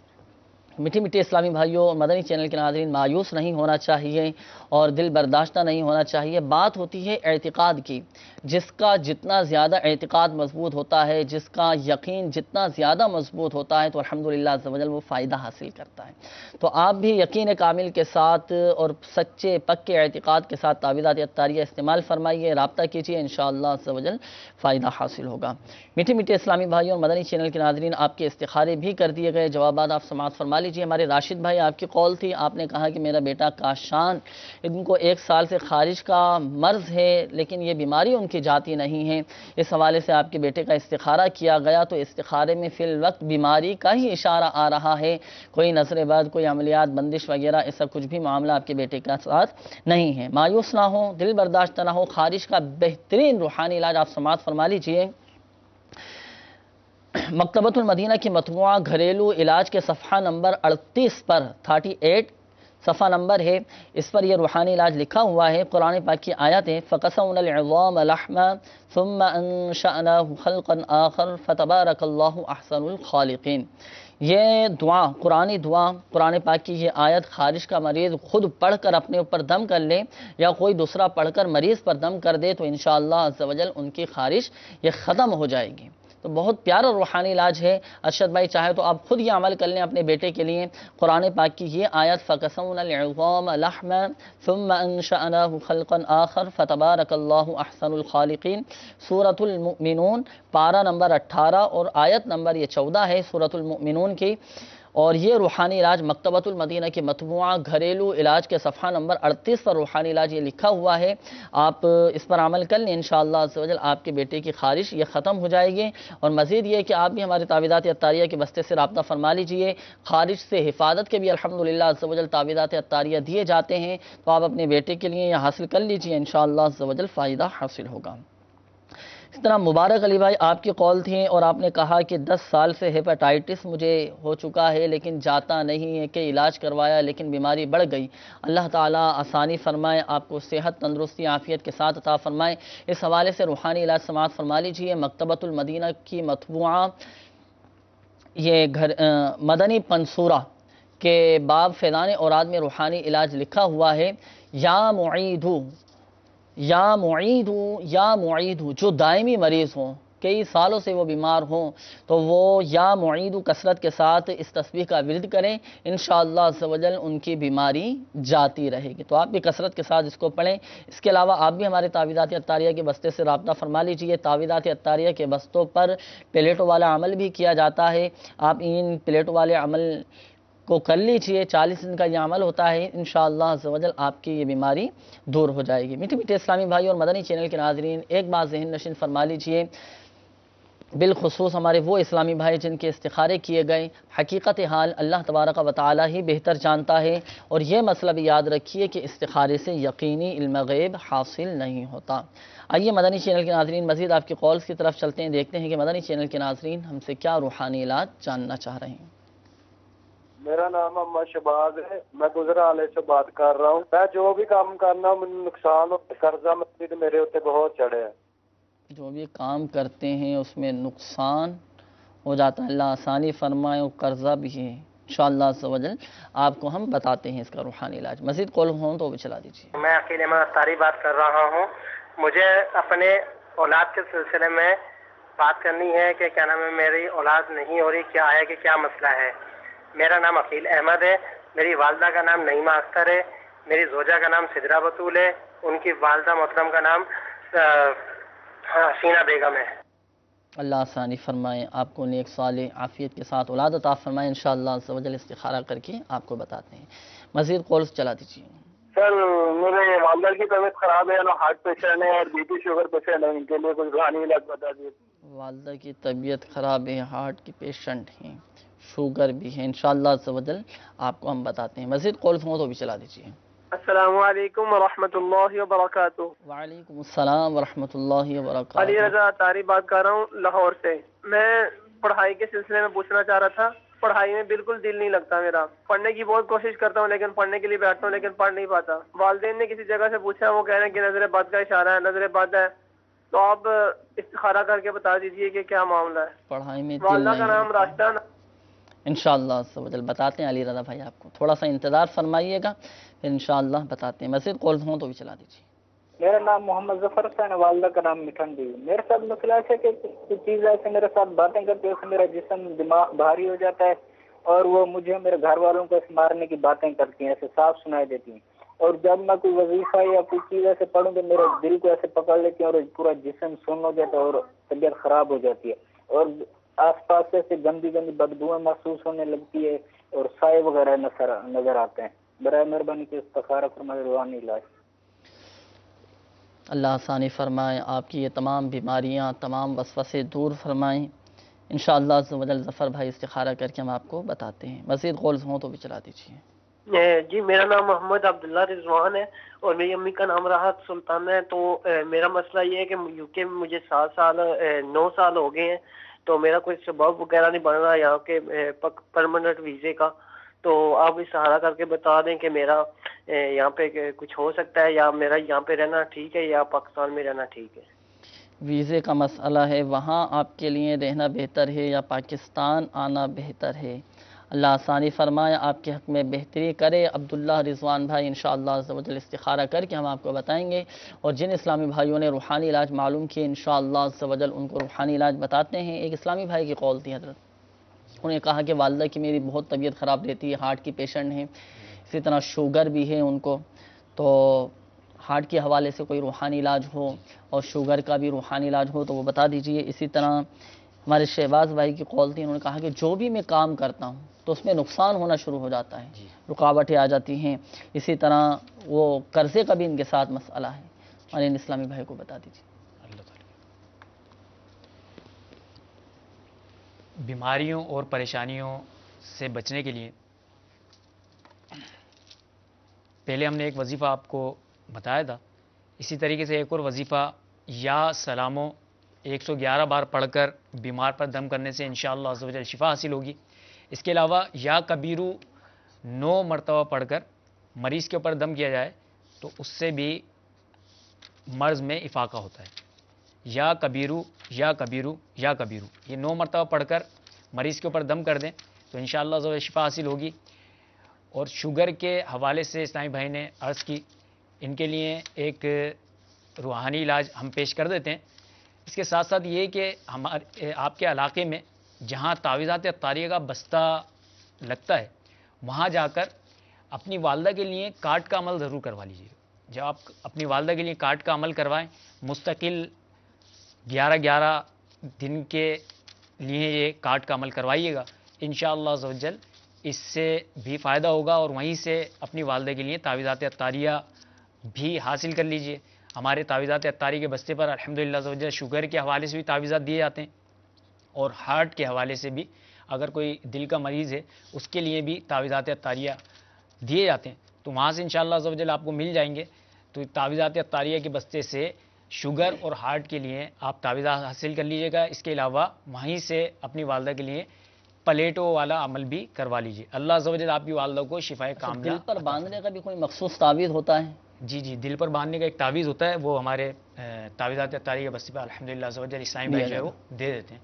میٹھے میٹھے اسلامی بھائیوں اور مدنی چینل کے ناظرین، مایوس نہیں ہونا چاہیے اور دل برداشتہ نہیں ہونا چاہیے۔ بات ہوتی ہے اعتقاد کی، جس کا جتنا زیادہ اعتقاد مضبوط ہوتا ہے، جس کا یقین جتنا زیادہ مضبوط ہوتا ہے، تو الحمدللہ عز و جل وہ فائدہ حاصل کرتا ہے۔ تو آپ بھی یقین کامل کے ساتھ اور سچے پکے اعتقاد کے ساتھ تعویذات عطاریہ استعمال فرمائیے، رابطہ کیجیے، انشاءاللہ عز و جل فائدہ حاصل ہوگا۔ میٹھے میٹھے اسلامی بھائیوں اور مدنی چینل کے ناظرین، آپ کے استخارے بھی کر دیے گئے، جوابات آپ سماعت فرما لیجیے۔ ہمارے راشد بھائی، آپ کی قول تھی، آپ نے کہا کہ میرا بیٹا کاشان، ان کو 1 سال سے خارج کا مرض ہے، لیکن یہ بیماری ان کی جاتی نہیں ہے۔ اس حوالے سے آپ کے بیٹے کا استخارہ کیا گیا تو استخارے میں فی الوقت بیماری کا ہی اشارہ آ رہا ہے، کوئی نظر بد، کوئی عملیات بندش وغیرہ ایسا کچھ بھی معاملہ آپ کے بیٹے کا ساتھ نہیں ہے۔ مایوس نہ ہو، دل برداشت نہ ہو، خارج کا بہترین روحانی علاج آپ سماعت فرما لیجئے۔ مکتبۃ المدینہ کی مطبوعہ گھریلو علاج کے صفحہ نمبر 38 پر 38 صفحہ نمبر ہے، اس پر یہ روحانی علاج لکھا ہوا ہے۔ قرآن پاک کی آیت ہے، فَقَسَوْنَا الْعِظَامَ لَحْمًا ثُمَّ أَنشَأْنَاهُ خَلْقًا آخَرَ فَتَبَارَكَ اللَّهُ أَحْسَنُ الْخَالِقِينَ۔ یہ دعا، قرآنی دعا، قرآن پاک کی یہ آیت خارج کا مریض خود پڑھ کر اپنے اوپر دم کر لے یا کوئی دوسرا پڑھ کر مریض پر دم کر دے تو انشاءاللہ عز و جل ان کی خارش یہ ختم ہو جائے گی۔ تو بہت پیارا روحانی علاج ہے۔ ارشد بھائی چاہے تو آپ خود یہ عمل کر لیں اپنے بیٹے کے لیے۔ قرآن پاک کی یہ آیت فَقَسَوْنَا الْعِظَامَ لَحْمًا ثُمَّ أَنشَأْنَاهُ خَلْقًا آخَرَ فَتَبَارَكَ اللَّهُ أَحْسَنُ الْخَالِقِينَ، سورۃ المؤمنون پارہ نمبر 18 اور آیت نمبر یہ 14 ہے سورۃ المؤمنون کی۔ اور یہ روحانی علاج مکتبۃ المدینہ کی مطبوعہ گھریلو علاج کے صفحہ نمبر 38 پر روحانی علاج یہ لکھا ہوا ہے، آپ اس پر عمل کر لیں، انشاءاللہ عز و جل آپ کے بیٹے کی خارش یہ ختم ہو جائے گی۔ اور مزید یہ کہ آپ بھی ہمارے تعویذات عطاریہ کے بستے سے رابطہ فرما لیجئے۔ خارش سے حفاظت کے بھی الحمدللہ عز و جل تعویذات عطاریہ دیے جاتے ہیں، تو آپ اپنے بیٹے کے لیے یہ حاصل کر لیجئے، انشاءاللہ عز و جل فائدہ حاصل ہوگا۔ اس طرح مبارک علی بھائی، آپ کی قول تھی اور آپ نے کہا کہ 10 سال سے ہیپاٹائٹس مجھے ہو چکا ہے لیکن جاتا نہیں ہے، کہ علاج کروایا لیکن بیماری بڑھ گئی۔ اللہ تعالیٰ آسانی فرمائے، آپ کو صحت، تندرستی، عافیت کے ساتھ عطا فرمائے۔ اس حوالے سے روحانی علاج سماعت فرما لیجیے۔ مکتبۃ المدینہ کی مطبوعہ یہ مدنی پنصورہ کے باب فیضان اوراد میں روحانی علاج لکھا ہوا ہے، یا معید جو دائمی مریض ہوں، کئی سالوں سے وہ بیمار ہوں، تو وہ یا معید کثرت کے ساتھ اس تسبیح کا ورد کریں، انشاءاللہ عز و جل ان کی بیماری جاتی رہے گی۔ تو آپ بھی کثرت کے ساتھ اس کو پڑھیں۔ اس کے علاوہ آپ بھی ہمارے تعویذات عطاریہ کے بستے سے رابطہ فرما لیجئے۔ تعویذات عطاریہ کے بستوں پر پلیٹوں والا عمل بھی کیا جاتا ہے، آپ ان پلیٹوں والے عمل کو کر لیجئے، 40 دن کا یہ عمل ہوتا ہے، انشاءاللہ عز و جل آپ کی یہ بیماری دور ہو جائے گی۔ میٹھے میٹھے اسلامی بھائی اور مدنی چینل کے ناظرین، ایک بات ذہن نشین فرما لیجئے، بالخصوص ہمارے وہ اسلامی بھائی جن کے استخارے کیے گئے، حقیقت حال اللہ تبارک و تعالی ہی بہتر جانتا ہے، اور یہ مسئلہ بھی یاد رکھیے کہ استخارے سے یقینی علم غیب حاصل نہیں ہوتا۔ آئیے مدنی چینل کے ناظرین مزید آپ کی قولز کی طرف چلتے ہیں، دیکھتے ہیں کہ مدنی چینل کے ناظرین ہم سے کیا روحانی علاج جاننا چاہ رہے ہیں۔ میرا نام محمد شہباز ہے، میں گزرا والے سے بات کر رہا ہوں۔ میں جو بھی کام کرنا مجھے نقصان اور قرضہ مزید میرے اوپر بہت چڑھے ہیں۔ جو بھی کام کرتے ہیں اس میں نقصان ہو جاتا ہے، اللہ آسانی فرمائے، اور قرضہ بھی ہے، انشاءاللہ عز و جل آپ کو ہم بتاتے ہیں اس کا روحانی علاج۔ مزید کال ہوں تو بھی چلا دیجیے۔ میں عقیل احمد اختاری بات کر رہا ہوں۔ مجھے اپنے اولاد کے سلسلے میں بات کرنی ہے کہ کیا نام ہے، میری اولاد نہیں ہو رہی، کیا ہے کہ کیا مسئلہ ہے۔ میرا نام عقیل احمد ہے. میری والدہ کا نام نعیمہ اختر ہے. میری زوجہ کا نام سدرہ بطول ہے. ان کی والدہ محترم کا نام حسینہ بیگم ہے. اللہ آسانی فرمائیں، آپ کو نیک صالح عافیت کے ساتھ اولاد عطا فرمائیں. انشاءاللہ عز و جل استخارہ کر کے آپ کو بتاتے ہیں. مزید کالز چلا دیجیے. سر میرے والدہ کی طبیعت خراب ہے، ہارٹ پیشنٹ ہے اور بی پی شوگر پیشنٹ ہے، ان کے لیے کچھ روحانی علاج بتا دیجیے. والدہ کی طبیعت خراب ہے، ہارٹ کی پیشنٹ ہیں، شوگر بھی ہے. انشاءاللہ عز و جل آپ کو ہم بتاتے ہیں. مزید کالز ہوں تو بھی چلا دیجیے. السلام علیکم ورحمۃ اللہ وبرکاتہ. وعلیکم السلام ورحمۃ اللہ علی وبرکاتہ. رضا اطاری بات کر رہا ہوں لاہور سے. میں پڑھائی کے سلسلے میں پوچھنا چاہ رہا تھا. پڑھائی میں بالکل دل نہیں لگتا میرا. پڑھنے کی بہت کوشش کرتا ہوں لیکن پڑھنے کے لیے بیٹھتا ہوں لیکن پڑھ نہیں پاتا. والدین نے کسی جگہ سے پوچھا، وہ کہہ رہے ہیں کہ نظر بد کا اشارہ ہے، نظر بد ہے. تو آپ استخارہ کر کے بتا دیجئے کہ کیا معاملہ ہے. پڑھائی میں دل والدہ کا نہیں نام راشدہ. انشاءاللہ عز و جل بتاتے ہیں علی رضا بھائی. آپ کو تھوڑا سا انتظار فرمائیے گا، پھر انشاءاللہ بتاتے ہیں. مزید کالز ہوں تو بھی چلا دیجیے. میرا نام محمد ظفر حسین، والدہ کا نام مٹھن دی. میرے ساتھ مسئلہ ہے کہ کچھ چیز ایسے میرے ساتھ باتیں کرتے ہیں، میرا جسم دماغ بھاری ہو جاتا ہے اور وہ مجھے میرے گھر والوں کو مارنے کی باتیں کرتی ہیں، ایسے صاف سنائی دیتی ہیں. اور جب میں کوئی وظیفہ یا کوئی چیز ایسے پڑھوں تو میرے دل کو ایسے پکڑ لیتی ہے اور پورا جسم سن ہو جاتا ہے اور طبیعت خراب ہو جاتی ہے. اور آس پاس سے گندی گندی بدبوئیں محسوس ہونے لگتی ہے اور سائے وغیرہ نظر آتے ہیں. برائے مہربانی کے استخارہ فرمائے روحانی علاج. اللہ آسانی فرمائیں، آپ کی یہ تمام بیماریاں، تمام وسوسے دور فرمائیں. انشاءاللہ عز و جل ظفر بھائی استخارہ کر کے ہم آپ کو بتاتے ہیں. مزید کالز ہوں تو بھی چلا دیجیے. جی میرا نام محمد عبداللہ رضوان ہے اور میری امی کا نام راحت سلطان ہے. تو میرا مسئلہ یہ ہے کہ یو کے میں مجھے 9 سال ہو گئے ہیں. تو میرا کوئی سبب وغیرہ نہیں بن رہا یہاں کے پرماننٹ ویزے کا. تو آپ استخارہ کر کے بتا دیں کہ میرا یہاں پہ کچھ ہو سکتا ہے یا میرا یہاں پہ رہنا ٹھیک ہے یا پاکستان میں رہنا ٹھیک ہے. ویزے کا مسئلہ ہے، وہاں آپ کے لیے رہنا بہتر ہے یا پاکستان آنا بہتر ہے؟ اللہ آسانی فرمائے، آپ کے حق میں بہتری کرے. عبداللہ رضوان بھائی انشاءاللہ عز و جل استخارہ کر کے ہم آپ کو بتائیں گے. اور جن اسلامی بھائیوں نے روحانی علاج معلوم کیے انشاءاللہ عز و جل ان کو روحانی علاج بتاتے ہیں. ایک اسلامی بھائی کی قول تھی حضرت، انہوں نے کہا کہ والدہ کی میری بہت طبیعت خراب رہتی ہے، ہارٹ کی پیشنٹ ہیں، اسی طرح شوگر بھی ہے ان کو. تو ہارٹ کے حوالے سے کوئی روحانی علاج ہو اور شوگر کا بھی روحانی علاج ہو تو وہ بتا دیجئے. اسی طرح ہمارے شہباز بھائی کی قول تھی، انہوں نے کہا کہ جو بھی میں کام کرتا ہوں تو اس میں نقصان ہونا شروع ہو جاتا ہے، رکاوٹیں آ جاتی ہیں. اسی طرح وہ قرضے کا بھی ان کے ساتھ مسئلہ ہے. اور ان اسلامی بھائی کو بتا دیجیے. بیماریوں اور پریشانیوں سے بچنے کے لیے پہلے ہم نے ایک وظیفہ آپ کو بتایا تھا. اسی طریقے سے ایک اور وظیفہ یا سلاموں 111 بار پڑھ کر بیمار پر دم کرنے سے انشاءاللہ عز و جل شفا حاصل ہوگی. اس کے علاوہ یا کبیرو 9 مرتبہ پڑھ کر مریض کے اوپر دم کیا جائے تو اس سے بھی مرض میں افاقہ ہوتا ہے. یا کبیرو یا کبیرو یا کبیرو یہ 9 مرتبہ پڑھ کر مریض کے اوپر دم کر دیں تو انشاءاللہ عز و جل شفا حاصل ہوگی. اور شوگر کے حوالے سے اسلامی بھائی نے عرض کی، ان کے لیے ایک روحانی علاج ہم پیش کر دیتے ہیں. اس کے ساتھ ساتھ یہ کہ آپ کے علاقے میں جہاں تعویذات اطاریہ کا بستہ لگتا ہے وہاں جا کر اپنی والدہ کے لیے کارڈ کا عمل ضرور کروا لیجیے. جب آپ اپنی والدہ کے لیے کارڈ کا عمل کروائیں، مستقل 11 دن کے لیے یہ کارڈ کا عمل کروائیے گا، انشاءاللہ عز و جل اس سے بھی فائدہ ہوگا. اور وہیں سے اپنی والدہ کے لیے تعویذات اطاریہ بھی حاصل کر لیجئے. ہمارے تعویذات اطاریہ کے بستے پر الحمدللہ عز و جل شوگر کے حوالے سے بھی تعویذات دیے جاتے ہیں اور ہارٹ کے حوالے سے بھی، اگر کوئی دل کا مریض ہے اس کے لیے بھی تعویذات اطاریہ دیے جاتے ہیں. تو وہاں سے انشاءاللہ عز و جل آپ کو مل جائیں گے. تو تعویذات اطاریہ کے بستے سے شوگر اور ہارٹ کے لیے آپ تعویذات حاصل کر لیجئے گا. اس کے علاوہ وہیں سے اپنی والدہ کے لیے پلیٹوں والا عمل بھی کروا لیجئے. اللہ عز و جل آپ کی والدہ کو شفائے کاملہ. دل پر باندھنے کا بھی کوئی مخصوص تعویذ ہوتا ہے؟ جی دل پر باندھنے کا ایک تعویذ ہوتا ہے، وہ ہمارے تعویذات اطاریہ کے بستے پر الحمدللہ عز و جل اسلامی بھائی جو ہے وہ دے دیتے ہیں،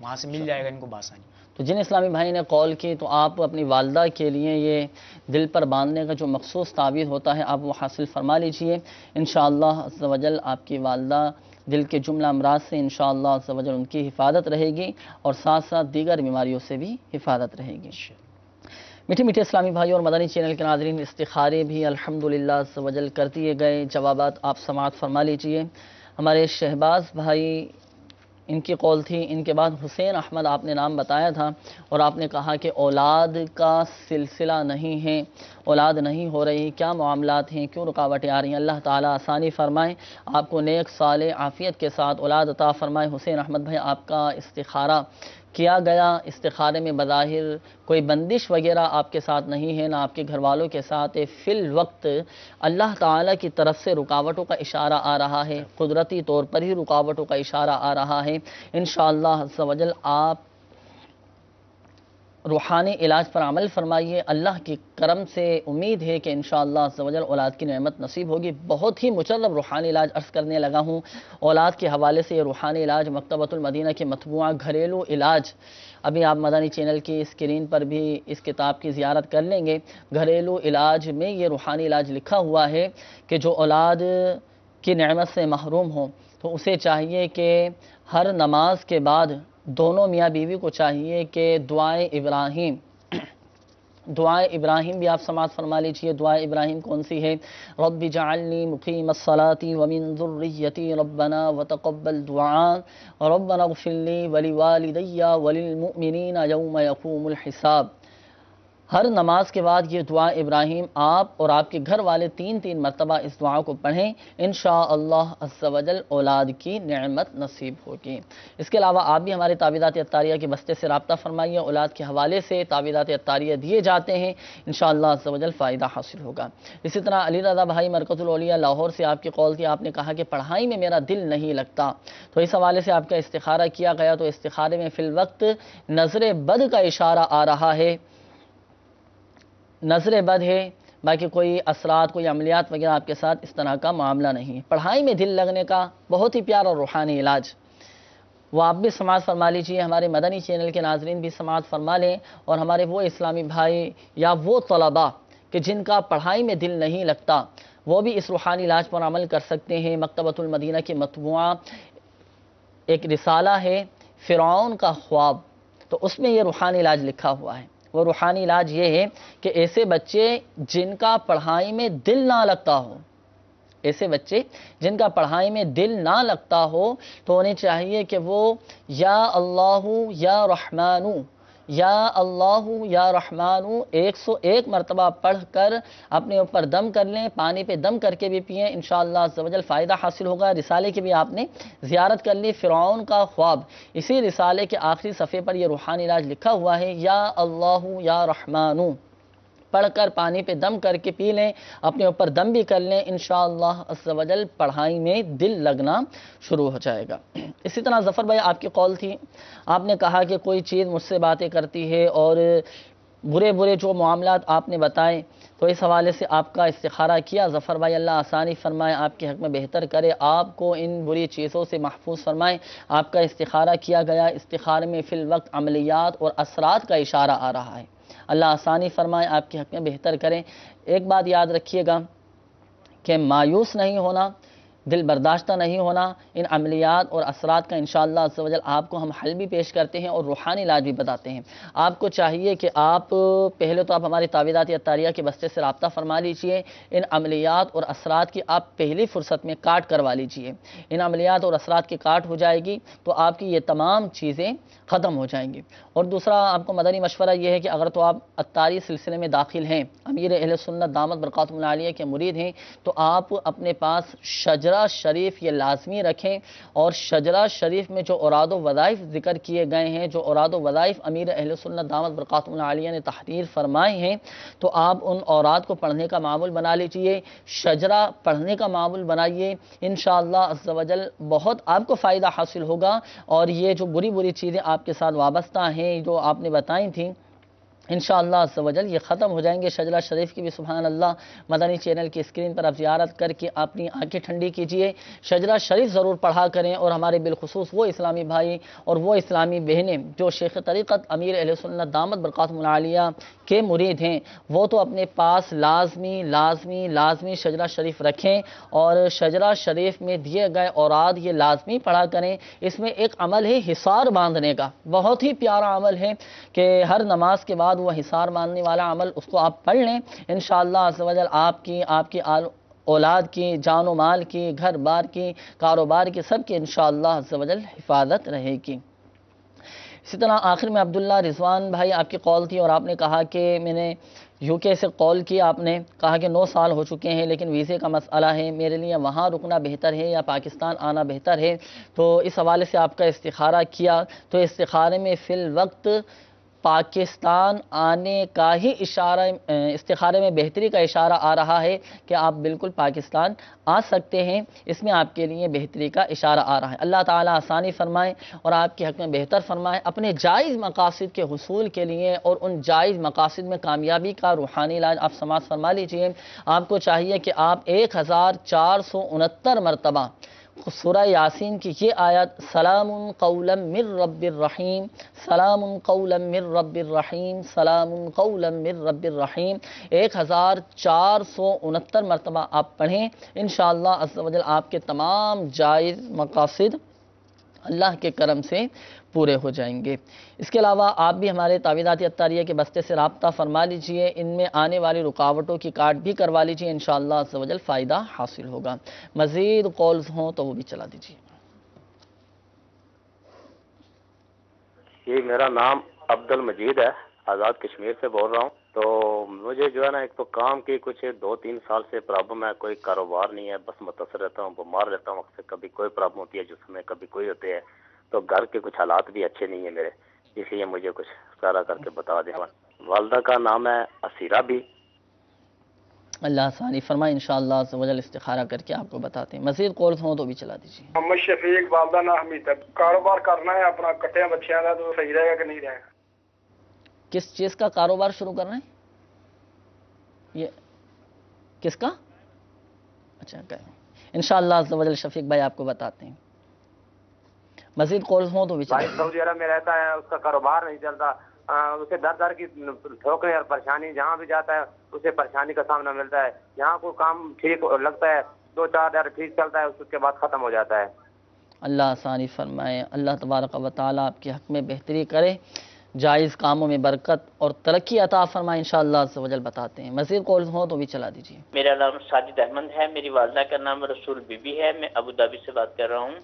وہاں سے مل جائے گا ان کو بآسانی. تو جن اسلامی بھائی نے کال کی تو آپ اپنی والدہ کے لیے یہ دل پر باندھنے کا جو مخصوص تعویذ ہوتا ہے آپ وہ حاصل فرما لیجئے. انشاءاللہ عز و جل آپ کی والدہ دل کے جملہ امراض سے انشاءاللہ عز و جل ان کی حفاظت رہے گی اور ساتھ ساتھ دیگر بیماریوں سے بھی حفاظت رہے گی. میٹھے میٹھے اسلامی بھائی اور مدنی چینل کے ناظرین، استخارے بھی الحمدللہ عز و جل کر دیے گئے، جوابات آپ سماعت فرما لیجئے۔ ہمارے شہباز بھائی، ان کی قول تھی، ان کے بعد حسین احمد آپ نے نام بتایا تھا اور آپ نے کہا کہ اولاد کا سلسلہ نہیں ہے، اولاد نہیں ہو رہی، کیا معاملات ہیں، کیوں رکاوٹیں آ رہی ہیں؟ اللہ تعالیٰ آسانی فرمائے، آپ کو نیک صالح عافیت کے ساتھ اولاد عطا فرمائے۔ حسین احمد بھائی، آپ کا استخارہ کیا گیا، استخارے میں بظاہر کوئی بندش وغیرہ آپ کے ساتھ نہیں ہے، نہ آپ کے گھر والوں کے ساتھ ہے، فی الوقت اللہ تعالیٰ کی طرف سے رکاوٹوں کا اشارہ آ رہا ہے، قدرتی طور پر ہی رکاوٹوں کا اشارہ آ رہا ہے۔ انشاءاللہ عز و جل آپ روحانی علاج پر عمل فرمائیے، اللہ کی کرم سے امید ہے کہ انشاءاللہ عز و جل اولاد کی نعمت نصیب ہوگی۔ بہت ہی مجرب روحانی علاج عرض کرنے لگا ہوں، اولاد کے حوالے سے یہ روحانی علاج مکتبۃ المدینہ کے مطبوعہ گھریلو علاج، ابھی آپ مدنی چینل کی اسکرین پر بھی اس کتاب کی زیارت کر لیں گے۔ گھریلو علاج میں یہ روحانی علاج لکھا ہوا ہے کہ جو اولاد کی نعمت سے محروم ہو تو اسے چاہیے کہ ہر نماز کے بعد دونوں میاں بیوی کو چاہیے کہ دعائے ابراہیم بھی آپ سماعت فرما لیجئے۔ دعائے ابراہیم کون سی ہے؟ رب جعلنی مقیم الصلاۃ ومن ذریتی ربنا وتقبل دعاء ربنا اغفر لی ولوالدی وللمؤمنین یوم یقوم الحساب۔ ہر نماز کے بعد یہ دعا ابراہیم آپ اور آپ کے گھر والے تین مرتبہ اس دعا کو پڑھیں، انشاءاللہ عز و جل اولاد کی نعمت نصیب ہوگی۔ اس کے علاوہ آپ بھی ہمارے تعویذات عطاریہ کے بستے سے رابطہ فرمائیے، اولاد کے حوالے سے تعویذات عطاریہ دیے جاتے ہیں، انشاءاللہ عز و جل فائدہ حاصل ہوگا۔ اسی طرح علی رضا بھائی مرکز الاولیاء لاہور سے آپ کی قول تھی، آپ نے کہا کہ پڑھائی میں میرا دل نہیں لگتا، تو اس حوالے سے آپ کا استخارہ کیا گیا، تو استخارے میں فی الوقت نظر بد کا اشارہ آ رہا ہے، نظر بد ہے، باقی کوئی اثرات، کوئی عملیات وغیرہ آپ کے ساتھ اس طرح کا معاملہ نہیں ہے۔ پڑھائی میں دل لگنے کا بہت ہی پیارا روحانی علاج، وہ آپ بھی سماعت فرما لیجیے، ہمارے مدنی چینل کے ناظرین بھی سماعت فرما لیں، اور ہمارے وہ اسلامی بھائی یا وہ طلباء کہ جن کا پڑھائی میں دل نہیں لگتا وہ بھی اس روحانی علاج پر عمل کر سکتے ہیں۔ مکتبۃ المدینہ کے مطبوعہ ایک رسالہ ہے فرعون کا خواب، تو اس میں یہ روحانی علاج لکھا ہوا ہے۔ وہ روحانی علاج یہ ہے کہ ایسے بچے جن کا پڑھائی میں دل نہ لگتا ہو، ایسے بچے جن کا پڑھائی میں دل نہ لگتا ہو تو انہیں چاہیے کہ وہ یا اللہ یا رحمانو، یا اللہ یا رحمانو 101 مرتبہ پڑھ کر اپنے اوپر دم کر لیں، پانی پہ دم کر کے بھی پئیں، انشاءاللہ عز و جل فائدہ حاصل ہوگا۔ رسالے کی بھی آپ نے زیارت کر لی، فرعون کا خواب، اسی رسالے کے آخری صفحے پر یہ روحانی علاج لکھا ہوا ہے، یا اللہ یا رحمانو پڑھ کر پانی پہ دم کر کے پی لیں، اپنے اوپر دم بھی کر لیں، انشاءاللہ عز و جل پڑھائی میں دل لگنا شروع ہو جائے گا۔ اسی طرح ظفر بھائی آپ کی قول تھی، آپ نے کہا کہ کوئی چیز مجھ سے باتیں کرتی ہے اور برے جو معاملات آپ نے بتائیں، تو اس حوالے سے آپ کا استخارہ کیا۔ ظفر بھائی اللہ آسانی فرمائے، آپ کے حق میں بہتر کرے، آپ کو ان بری چیزوں سے محفوظ فرمائے۔ آپ کا استخارہ کیا گیا، استخارے میں فی الوقت عملیات اور اثرات کا اشارہ آ رہا ہے، اللہ آسانی فرمائے، آپ کے حق میں بہتر کریں۔ ایک بات یاد رکھیے گا کہ مایوس نہیں ہونا، دل برداشتہ نہیں ہونا، ان عملیات اور اثرات کا انشاءاللہ عز و جل آپ کو ہم حل بھی پیش کرتے ہیں اور روحانی علاج بھی بتاتے ہیں۔ آپ کو چاہیے کہ آپ پہلے تو آپ ہماری تعویذات عطاریہ کے بستے سے رابطہ فرما لیجئے، ان عملیات اور اثرات کی آپ پہلی فرصت میں کاٹ کروا لیجئے، ان عملیات اور اثرات کی کاٹ ہو جائے گی تو آپ کی یہ تمام چیزیں ختم ہو جائیں گی۔ اور دوسرا آپ کو مدنی مشورہ یہ ہے کہ اگر تو آپ عطاری سلسلے میں داخل ہیں، امیر اہل سنت دامت برکاتہم العالیہ کے مرید ہیں، تو آپ اپنے پاس شجرہ شریف یہ لازمی رکھیں، اور شجرہ شریف میں جو اوراد و وظائف ذکر کیے گئے ہیں، جو اوراد و وظائف امیر اہل سنت دامت برکاتہم العالیہ نے تحریر فرمائے ہیں، تو آپ ان اوراد کو پڑھنے کا معمول بنا لیجئے، شجرہ پڑھنے کا معمول بنائیے، انشاءاللہ عز و جل بہت آپ کو فائدہ حاصل ہوگا، اور یہ جو بری چیزیں آپ کے ساتھ وابستہ ہیں جو آپ نے بتائیں تھیں، انشاءاللہ عز و جل یہ ختم ہو جائیں گے۔ شجرہ شریف کی بھی سبحان اللہ مدنی چینل کی اسکرین پر آپ زیارت کر کے اپنی آنکھیں ٹھنڈی کیجئے، شجرہ شریف ضرور پڑھا کریں، اور ہمارے بالخصوص وہ اسلامی بھائی اور وہ اسلامی بہنیں جو شیخ طریقت امیر اہل سنت دامت برکاتہم العالیہ کے مرید ہیں، وہ تو اپنے پاس لازمی شجرہ شریف رکھیں، اور شجرہ شریف میں دیے گئے اوراد یہ لازمی پڑھا کریں۔ اس میں ایک عمل ہے حصار باندھنے کا، بہت ہی پیارا عمل ہے کہ ہر نماز کے بعد بعد وہ حصار باندھنے والا عمل اس کو آپ پڑھ لیں، انشاءاللہ عز و جل آپ کی اولاد کی، جان و مال کی، گھر بار کی، کاروبار کی، سب کی انشاءاللہ عز و جل حفاظت رہے گی۔ اسی طرح آخر میں عبداللہ رضوان بھائی آپ کی کال تھی اور آپ نے کہا کہ میں نے یو کے سے کال کی، آپ نے کہا کہ 9 سال ہو چکے ہیں لیکن ویزے کا مسئلہ ہے، میرے لیے وہاں رکنا بہتر ہے یا پاکستان آنا بہتر ہے؟ تو اس حوالے سے آپ کا استخارہ کیا تو استخارے میں فی الوقت پاکستان آنے کا ہی استخارے میں بہتری کا اشارہ آ رہا ہے کہ آپ بالکل پاکستان آ سکتے ہیں، اس میں آپ کے لیے بہتری کا اشارہ آ رہا ہے۔ اللہ تعالیٰ آسانی فرمائے اور آپ کے حق میں بہتر فرمائے، اپنے جائز مقاصد کے حصول کے لیے اور ان جائز مقاصد میں کامیابی کا روحانی علاج آپ سماعت فرما لیجئے۔ آپ کو چاہیے کہ آپ 1469 مرتبہ سورہ یاسین کی یہ آیت سلام قولا من رب الرحیم، سلام قولا من رب الرحیم، سلام قولا من رب الرحیم 1469 مرتبہ آپ پڑھیں، انشاءاللہ عز و جل آپ کے تمام جائز مقاصد اللہ کے کرم سے پورے ہو جائیں گے۔ اس کے علاوہ آپ بھی ہمارے تعویذات عطاریہ کے بستے سے رابطہ فرما لیجئے، ان میں آنے والی رکاوٹوں کی کاٹ بھی کروا لیجئے، انشاءاللہ عز و جل فائدہ حاصل ہوگا۔ مزید کالز ہوں تو وہ بھی چلا دیجئے۔ جی میرا نام عبد المجید ہے، آزاد کشمیر سے بول رہا ہوں۔ تو مجھے جو ہے نا ایک تو کام کی کچھ 2-3 سال سے پرابلم ہے، کوئی کاروبار نہیں ہے، بس متاثر رہتا ہوں، بیمار رہتا ہوں اکثر، کبھی کوئی پرابلم ہوتی ہے جسم میں، کبھی کوئی ہوتے ہے، تو گھر کے کچھ حالات بھی اچھے نہیں ہیں میرے، اس لیے مجھے کچھ سارا کر کے بتا دیں۔ والدہ کا نام ہے اسیرہ بھی۔ اللہ آسانی فرمائے، انشاءاللہ عز و جل استخارہ کر کے آپ کو بتاتے ہیں۔ مزید کالز ہوں تو بھی چلا دیجیے۔ محمد شفیق، والدہ نام حمید ہے۔ کاروبار کرنا ہے اپنا کٹیا بچیاں کا، تو صحیح رہے گا کہ نہیں رہے گا؟ کس چیز کا کاروبار شروع کرنا ہے؟ یہ کس کا؟ اچھا کہیں انشاءاللہ عز و جل شفیق بھائی آپ کو بتاتے ہیں۔ مزید کالز ہوں تو بھی چلا دیجیے۔ سعودی عرب میں رہتا ہے، اس کا کاروبار نہیں چلتا، اسے در در کی ٹھوکریں اور پریشانی، جہاں بھی جاتا ہے اسے پریشانی کا سامنا ملتا ہے۔ یہاں کوئی کام ٹھیک لگتا ہے، 2-4 دن ٹھیک چلتا ہے، اس کے بعد ختم ہو جاتا ہے۔ اللہ آسانی فرمائے، اللہ تبارک و تعالیٰ آپ کے حق میں بہتری کرے، جائز کاموں میں برکت اور ترقی عطا فرمائے، انشاءاللہ عز و جل بتاتے ہیں۔ مزید کالز ہوں تو بھی چلا دیجیے۔ میرا نام ساجد احمد ہے، میری والدہ کا نام رسول بی بی ہے، میں ابو دھابی سے بات کر رہا ہوں۔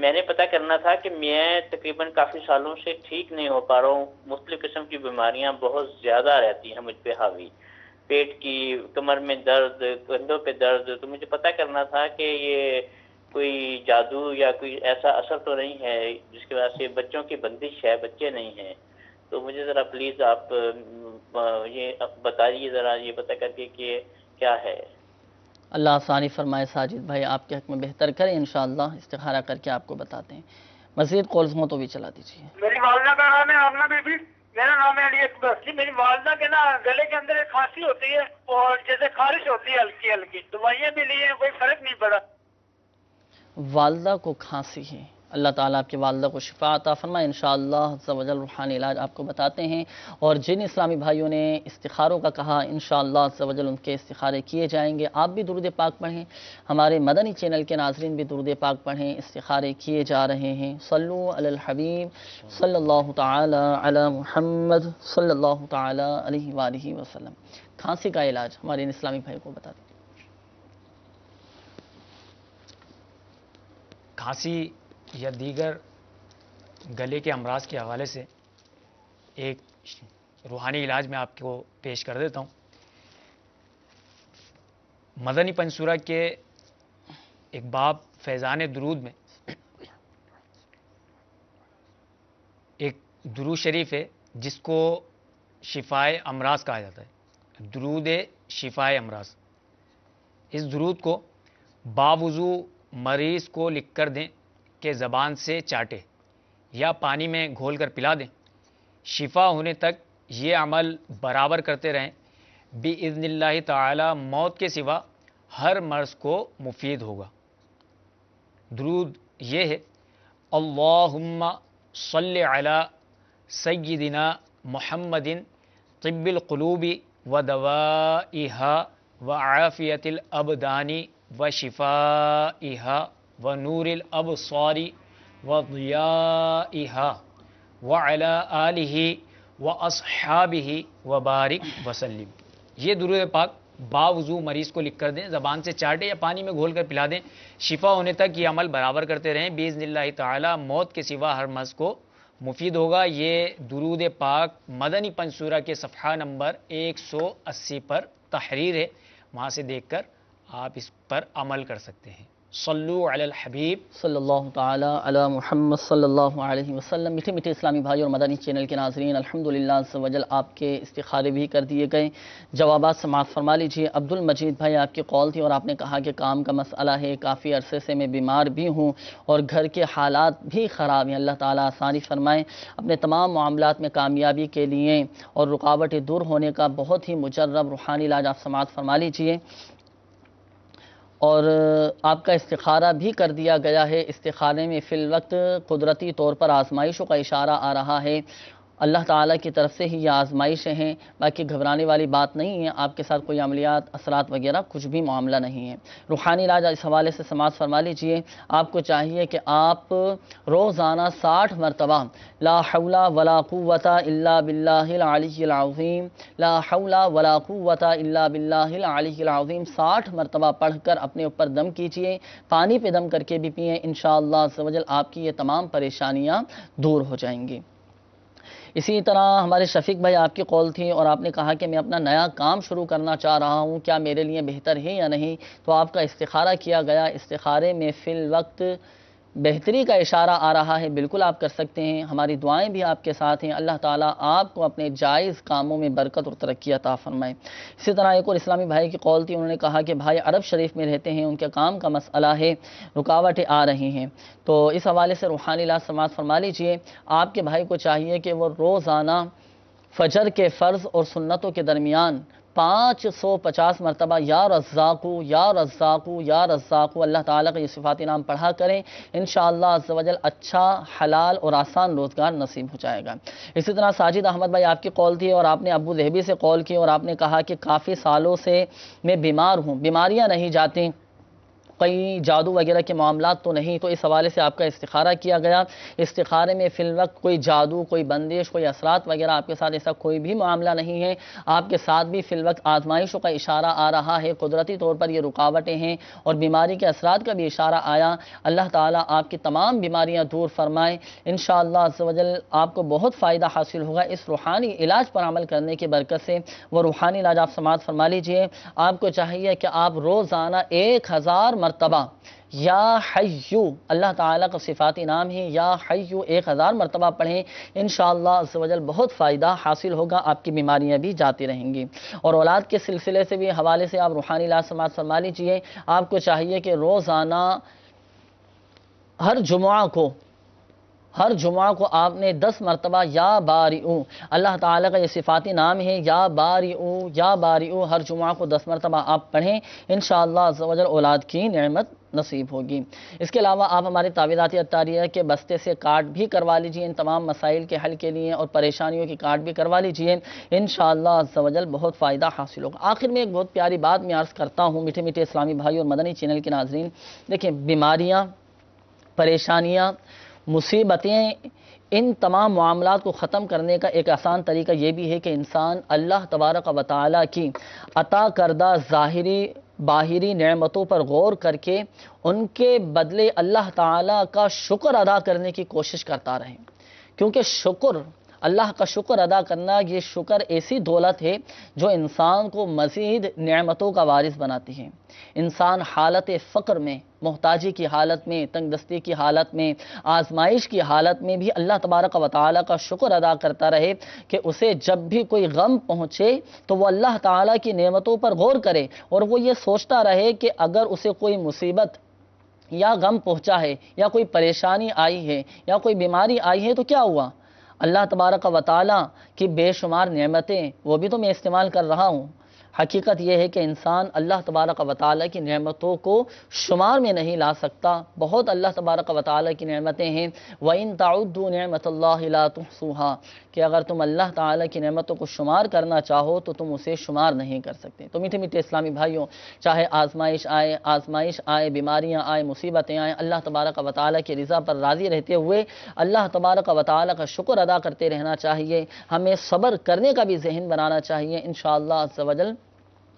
میں نے پتہ کرنا تھا کہ میں تقریباً کافی سالوں سے ٹھیک نہیں ہو پا رہا ہوں، مختلف قسم کی بیماریاں بہت زیادہ رہتی ہیں مجھ پہ حاوی، پیٹ کی، کمر میں درد، کندھوں پہ درد، تو مجھے پتہ کرنا تھا کہ یہ کوئی جادو یا کوئی ایسا اثر تو نہیں ہے جس کی وجہ سے بچوں کی بندش ہے، بچے نہیں ہیں، تو مجھے ذرا پلیز آپ یہ بتائیے ذرا یہ پتہ کر کے کہ کیا ہے۔ اللہ آسانی فرمائے ساجد بھائی، آپ کے حق میں بہتر کریں، انشاءاللہ استخارہ کر کے آپ کو بتاتے ہیں۔ مزید کالز ہوں تو بھی چلا دیجیے۔ میری والدہ کا نام ہے آمنہ بی بی، میرا نام ہے علی اکبر۔ جی میری والدہ کے نا گلے کے اندر ایک کھانسی ہوتی ہے اور جیسے خارش ہوتی ہے ہلکی ہلکی، دوائیاں بھی لی ہیں، کوئی فرق نہیں پڑا۔ والدہ کو کھانسی ہے، اللہ تعالیٰ آپ کی والدہ کو شفا عطا فرمائے، انشاءاللہ عز و جل روحانی علاج آپ کو بتاتے ہیں۔ اور جن اسلامی بھائیوں نے استخاروں کا کہا، انشاءاللہ عز و جل ان کے استخارے کیے جائیں گے۔ آپ بھی درود پاک پڑھیں، ہمارے مدنی چینل کے ناظرین بھی درود پاک پڑھیں، استخارے کیے جا رہے ہیں۔ صلو علی الحبیب صلی اللہ تعالی علی محمد صلی اللہ تعالی علیہ وآلہ وسلم۔ کھانسی کا علاج ہمارے ان اسلامی بھائی کو بتا دیں۔ کھانسی یا دیگر گلے کے امراض کے حوالے سے ایک روحانی علاج میں آپ کو پیش کر دیتا ہوں۔ مدنی پنسورہ کے ایک باب فیضان درود میں ایک درود شریف ہے جس کو شفائے امراض کہا جاتا ہے، درود شفائے امراض۔ اس درود کو باوضو مریض کو لکھ کر دیں کہ زبان سے چاٹے یا پانی میں گھول کر پلا دیں، شفا ہونے تک یہ عمل برابر کرتے رہیں، بِإِذْنِ اللہ تعالی موت کے سوا ہر مرض کو مفید ہوگا۔ درود یہ ہے، اللہم صلی علی سیدنا محمد طب القلوب و دوائہا و عافیت الابدان و شفائہا و نور الابصار و ضیائہا وعلی آلہ و اصحابہ و بارک وسلم. یہ درود پاک باوضو مریض کو لکھ کر دیں، زبان سے چاٹے یا پانی میں گھول کر پلا دیں. شفا ہونے تک یہ عمل برابر کرتے رہیں. باذن اللہ تعالی موت کے سوا ہر مرض کو مفید ہوگا. یہ درود پاک مدنی پنج سورہ کے صفحہ نمبر 180 پر تحریر ہے، وہاں سے دیکھ کر آپ اس پر عمل کر سکتے ہیں. صلو علی الحبیب صلی اللہ تعالی علی محمد صلی اللہ علیہ وسلم. میٹھے میٹھے اسلامی بھائی اور مدنی چینل کے ناظرین، الحمدللہ عز و جل آپ کے استخارے بھی کر دیے گئے. جوابات سماعت فرما لیجیے. عبد المجید بھائی، آپ کی کال تھی اور آپ نے کہا کہ کام کا مسئلہ ہے، کافی عرصے سے میں بیمار بھی ہوں اور گھر کے حالات بھی خراب ہیں. اللہ تعالیٰ آسانی فرمائیں. اپنے تمام معاملات میں کامیابی کے لیے اور رکاوٹیں دور ہونے کا بہت ہی مجرب روحانی علاج آپ سماعت فرما لیجیے. اور آپ کا استخارہ بھی کر دیا گیا ہے. استخارے میں فی الوقت قدرتی طور پر آزمائشوں کا اشارہ آ رہا ہے. اللہ تعالیٰ کی طرف سے ہی یہ آزمائشیں ہیں، باقی گھبرانے والی بات نہیں ہے. آپ کے ساتھ کوئی عملیات، اثرات وغیرہ کچھ بھی معاملہ نہیں ہے. روحانی علاج اس حوالے سے سماعت فرما لیجئے. آپ کو چاہیے کہ آپ روزانہ 60 مرتبہ لا حول ولا قوت الا باللہ العلی العظیم، لا حول ولا قوت الا باللہ العلی العظیم 60 مرتبہ پڑھ کر اپنے اوپر دم کیجئے. پانی پہ دم کر کے بھی پئیں. انشاءاللہ عز و جل آپ کی یہ تمام پریشانیاں دور ہو جائیں گی. اسی طرح ہمارے شفیق بھائی، آپ کی کال تھی اور آپ نے کہا کہ میں اپنا نیا کام شروع کرنا چاہ رہا ہوں، کیا میرے لیے بہتر ہے یا نہیں؟ تو آپ کا استخارہ کیا گیا. استخارے میں فی الوقت بہتری کا اشارہ آ رہا ہے. بالکل آپ کر سکتے ہیں. ہماری دعائیں بھی آپ کے ساتھ ہیں. اللہ تعالیٰ آپ کو اپنے جائز کاموں میں برکت اور ترقی عطا فرمائے. اسی طرح ایک اور اسلامی بھائی کی قول تھی، انہوں نے کہا کہ بھائی عرب شریف میں رہتے ہیں، ان کے کام کا مسئلہ ہے، رکاوٹیں آ رہی ہیں. تو اس حوالے سے روحانی علاج سماعت فرما لیجئے. آپ کے بھائی کو چاہیے کہ وہ روزانہ فجر کے فرض اور سنتوں کے درمیان 550 مرتبہ یا رزاقو یا رزاقو یا رزاقو اللہ تعالیٰ کا یہ صفاتی نام پڑھا کریں. انشاءاللہ عز و جل اچھا، حلال اور آسان روزگار نصیب ہو جائے گا. اسی طرح ساجد احمد بھائی، آپ کی کال تھی اور آپ نے ابو ظہبی سے کال کی اور آپ نے کہا کہ کافی سالوں سے میں بیمار ہوں، بیماریاں نہیں جاتی، کئی جادو وغیرہ کے معاملات تو نہیں. تو اس حوالے سے آپ کا استخارہ کیا گیا. استخارے میں فی الوقت کوئی جادو، کوئی بندش، کوئی اثرات وغیرہ آپ کے ساتھ ایسا کوئی بھی معاملہ نہیں ہے. آپ کے ساتھ بھی فی الوقت آزمائشوں کا اشارہ آ رہا ہے. قدرتی طور پر یہ رکاوٹیں ہیں اور بیماری کے اثرات کا بھی اشارہ آیا. اللہ تعالیٰ آپ کی تمام بیماریاں دور فرمائے. انشاءاللہ عز و جل آپ کو بہت فائدہ حاصل ہوگا اس روحانی علاج پر عمل کرنے کی برکت سے. وہ روحانی علاج آپ سماعت فرما لیجئے. آپ کو چاہیے کہ آپ روزانہ 1000 مرتبہ یا حیو، اللہ تعالیٰ کا صفاتی نام ہے یا حیو، 1000 مرتبہ پڑھیں. انشاءاللہ عز و جل بہت فائدہ حاصل ہوگا. آپ کی بیماریاں بھی جاتی رہیں گی. اور اولاد کے سلسلے سے بھی حوالے سے آپ روحانی علاج سماعت فرما لیجئے. آپ کو چاہیے کہ روزانہ ہر جمعہ کو آپ نے 10 مرتبہ یا بارئو، اللہ تعالیٰ کا یہ صفاتی نام ہے یا بارئو یا بارئو، ہر جمعہ کو 10 مرتبہ آپ پڑھیں. انشاءاللہ عز و جل اولاد کی نعمت نصیب ہوگی. اس کے علاوہ آپ ہمارے تعویذات عطاریہ کے بستے سے کارڈ بھی کروا لیجئے ان تمام مسائل کے حل کے لیے، اور پریشانیوں کی کارڈ بھی کروا لیجئے. انشاءاللہ عز و جل بہت فائدہ حاصل ہوگا. آخر میں ایک بہت پیاری بات میں عرض کرتا ہوں میٹھے میٹھے اسلامی بھائی اور مدنی چینل کے ناظرین. دیکھیں، بیماریاں، پریشانیاں، مصیبتیں، ان تمام معاملات کو ختم کرنے کا ایک آسان طریقہ یہ بھی ہے کہ انسان اللہ تبارک و تعالیٰ کی عطا کردہ ظاہری باہری نعمتوں پر غور کر کے ان کے بدلے اللہ تعالیٰ کا شکر ادا کرنے کی کوشش کرتا رہے. کیونکہ اللہ کا شکر ادا کرنا، یہ شکر ایسی دولت ہے جو انسان کو مزید نعمتوں کا وارث بناتی ہے. انسان حالت فقر میں، محتاجی کی حالت میں، تنگ دستی کی حالت میں، آزمائش کی حالت میں بھی اللہ تبارک و تعالیٰ کا شکر ادا کرتا رہے کہ اسے جب بھی کوئی غم پہنچے تو وہ اللہ تعالیٰ کی نعمتوں پر غور کرے اور وہ یہ سوچتا رہے کہ اگر اسے کوئی مصیبت یا غم پہنچا ہے یا کوئی پریشانی آئی ہے یا کوئی بیماری آئی ہے تو کیا ہوا؟ اللہ تبارک و تعالیٰ کی بے شمار نعمتیں وہ بھی تو میں استعمال کر رہا ہوں. حقیقت یہ ہے کہ انسان اللہ تبارک و تعالیٰ کی نعمتوں کو شمار میں نہیں لا سکتا. بہت اللہ تبارک و تعالیٰ کی نعمتیں ہیں. وَإِن تَعُدُّوا نِعْمَةَ اللَّهِ لَا تُحْصُوهَا کہ اگر تم اللہ تعالیٰ کی نعمتوں کو شمار کرنا چاہو تو تم اسے شمار نہیں کر سکتے. تو میٹھے میٹھے اسلامی بھائیوں، چاہے آزمائش آئے، بیماریاں آئے، مصیبتیں آئیں، اللہ تبارک و تعالیٰ کی رضا پر راضی رہتے ہوئے اللہ تبارک و تعالیٰ کا شکر ادا کرتے رہنا چاہیے. ہمیں صبر کرنے کا بھی ذہن بنانا چاہیے. انشاءاللہ عز و جل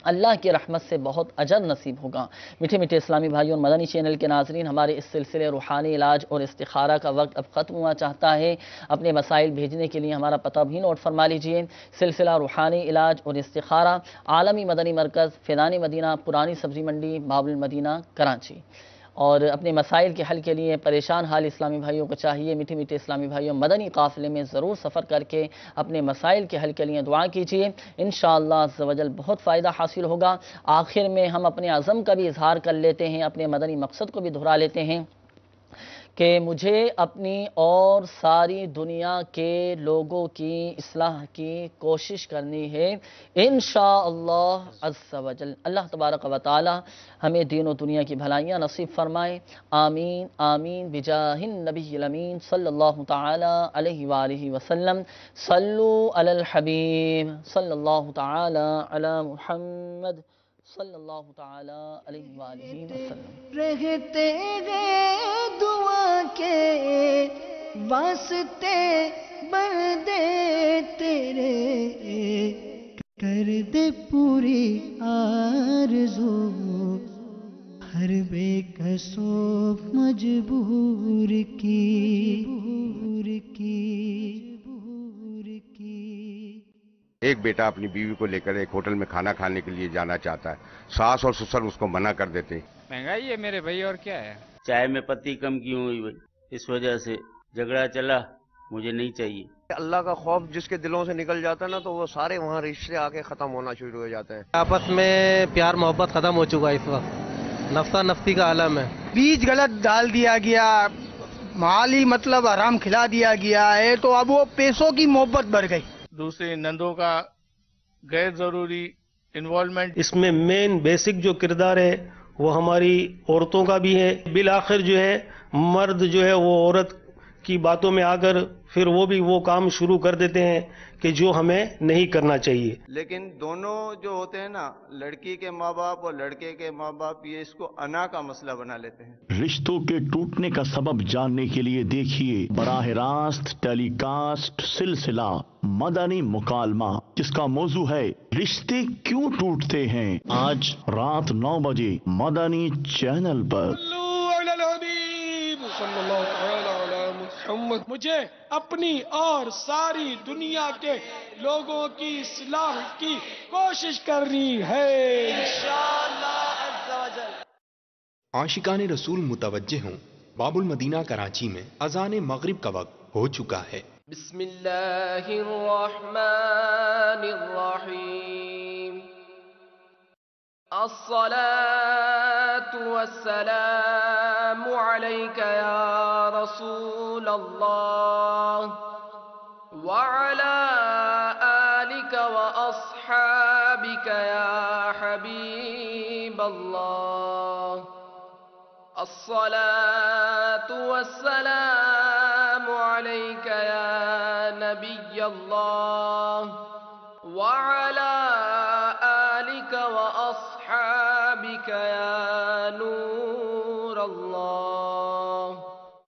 اللہ کی رحمت سے بہت اجر نصیب ہوگا. میٹھے میٹھے اسلامی بھائیوں اور مدنی چینل کے ناظرین، ہمارے اس سلسلے روحانی علاج اور استخارہ کا وقت اب ختم ہوا چاہتا ہے. اپنے مسائل بھیجنے کے لیے ہمارا پتہ بھی نوٹ فرما لیجئے. سلسلہ روحانی علاج اور استخارہ، عالمی مدنی مرکز، فیضان مدینہ، پرانی سبزی منڈی، باب المدینہ، کراچی. اور اپنے مسائل کے حل کے لیے پریشان حال اسلامی بھائیوں کو چاہیے میٹھے میٹھے اسلامی بھائیوں، مدنی قافلے میں ضرور سفر کر کے اپنے مسائل کے حل کے لیے دعا کیجیے. انشاءاللہ عز و جل بہت فائدہ حاصل ہوگا. آخر میں ہم اپنے عزم کا بھی اظہار کر لیتے ہیں، اپنے مدنی مقصد کو بھی دہرا لیتے ہیں کہ مجھے اپنی اور ساری دنیا کے لوگوں کی اصلاح کی کوشش کرنی ہے انشاءاللہ عز و جل. اللہ تبارک و تعالی ہمیں دین و دنیا کی بھلائیاں نصیب فرمائے. آمین آمین بجاہ النبی الامین صلی اللہ تعالی علیہ وآلہ وسلم. صلو علی الحبیب صلی اللہ تعالی علی محمد صلی اللہ تعالی علیہ وآلہ وسلم. رہتے گئے دعا کے واسطے بندے تیرے، کر دے پوری آرزو ہر بے کسو مجبور کی. ایک بیٹا اپنی بیوی کو لے کر ایک ہوٹل میں کھانا کھانے کے لیے جانا چاہتا ہے. ساس اور سسر اس کو منع کر دیتے ہیں. مہنگائی ہے میرے بھائی، اور کیا ہے. چائے میں پتی کم کیوں ہوئی بھائی، اس وجہ سے جھگڑا چلا، مجھے نہیں چاہیے. اللہ کا خوف جس کے دلوں سے نکل جاتا ہے نا تو وہ سارے وہاں رشتے آ کے ختم ہونا شروع ہو جاتے ہیں. آپس میں پیار محبت ختم ہو چکا ہے اس وقت، نفسا نفسی کا عالم ہے. بیج غلط ڈال دیا گیا، مالی مطلب حرام کھلا دیا گیا ہے، تو اب وہ پیسوں کی محبت بڑھ گئی. دوسرے نندوں کا غیر ضروری انوالومنٹ. اس میں مین بیسک جو کردار ہے وہ ہماری عورتوں کا بھی ہے. بالآخر جو ہے مرد جو ہے وہ عورت کی باتوں میں آ کر پھر وہ بھی وہ کام شروع کر دیتے ہیں کہ جو ہمیں نہیں کرنا چاہیے. لیکن دونوں جو ہوتے ہیں نا، لڑکی کے ماں باپ اور لڑکے کے ماں باپ، یہ اس کو انا کا مسئلہ بنا لیتے ہیں. رشتوں کے ٹوٹنے کا سبب جاننے کے لیے دیکھیے براہ راست ٹیلی کاسٹ سلسلہ مدنی مکالمہ، جس کا موضوع ہے رشتے کیوں ٹوٹتے ہیں، آج رات 9 بجے مدنی چینل پر. صلی اللہ تعالی علی محمد. مجھے اپنی اور ساری دنیا کے لوگوں کی اصلاح کی کوشش کرنی ہے انشاءاللہ عز و جل. عاشقان رسول متوجہ ہوں، باب المدینہ کراچی میں اذان مغرب کا وقت ہو چکا ہے. بسم اللہ الرحمن الرحیم. الصلاة والسلام عليك يا رسول الله وعلى آلك وأصحابك يا حبيب الله. الصلاة والسلام عليك يا نبي الله وعلى آلك وأصحابك يا نور الله.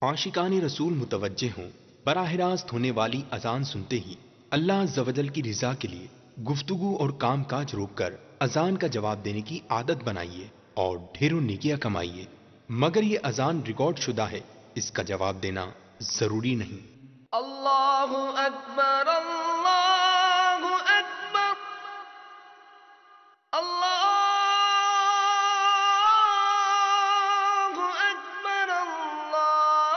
عاشقان رسول متوجہ ہوں، براہ راست ہونے والی اذان سنتے ہی اللہ عز و جل کی رضا کے لیے گفتگو اور کام کاج روک کر اذان کا جواب دینے کی عادت بنائیے اور ڈھیروں نیکیاں کمائیے. مگر یہ اذان ریکارڈ شدہ ہے، اس کا جواب دینا ضروری نہیں. اللہ اکبر اللہ اکبر اللہ اکبر اللہ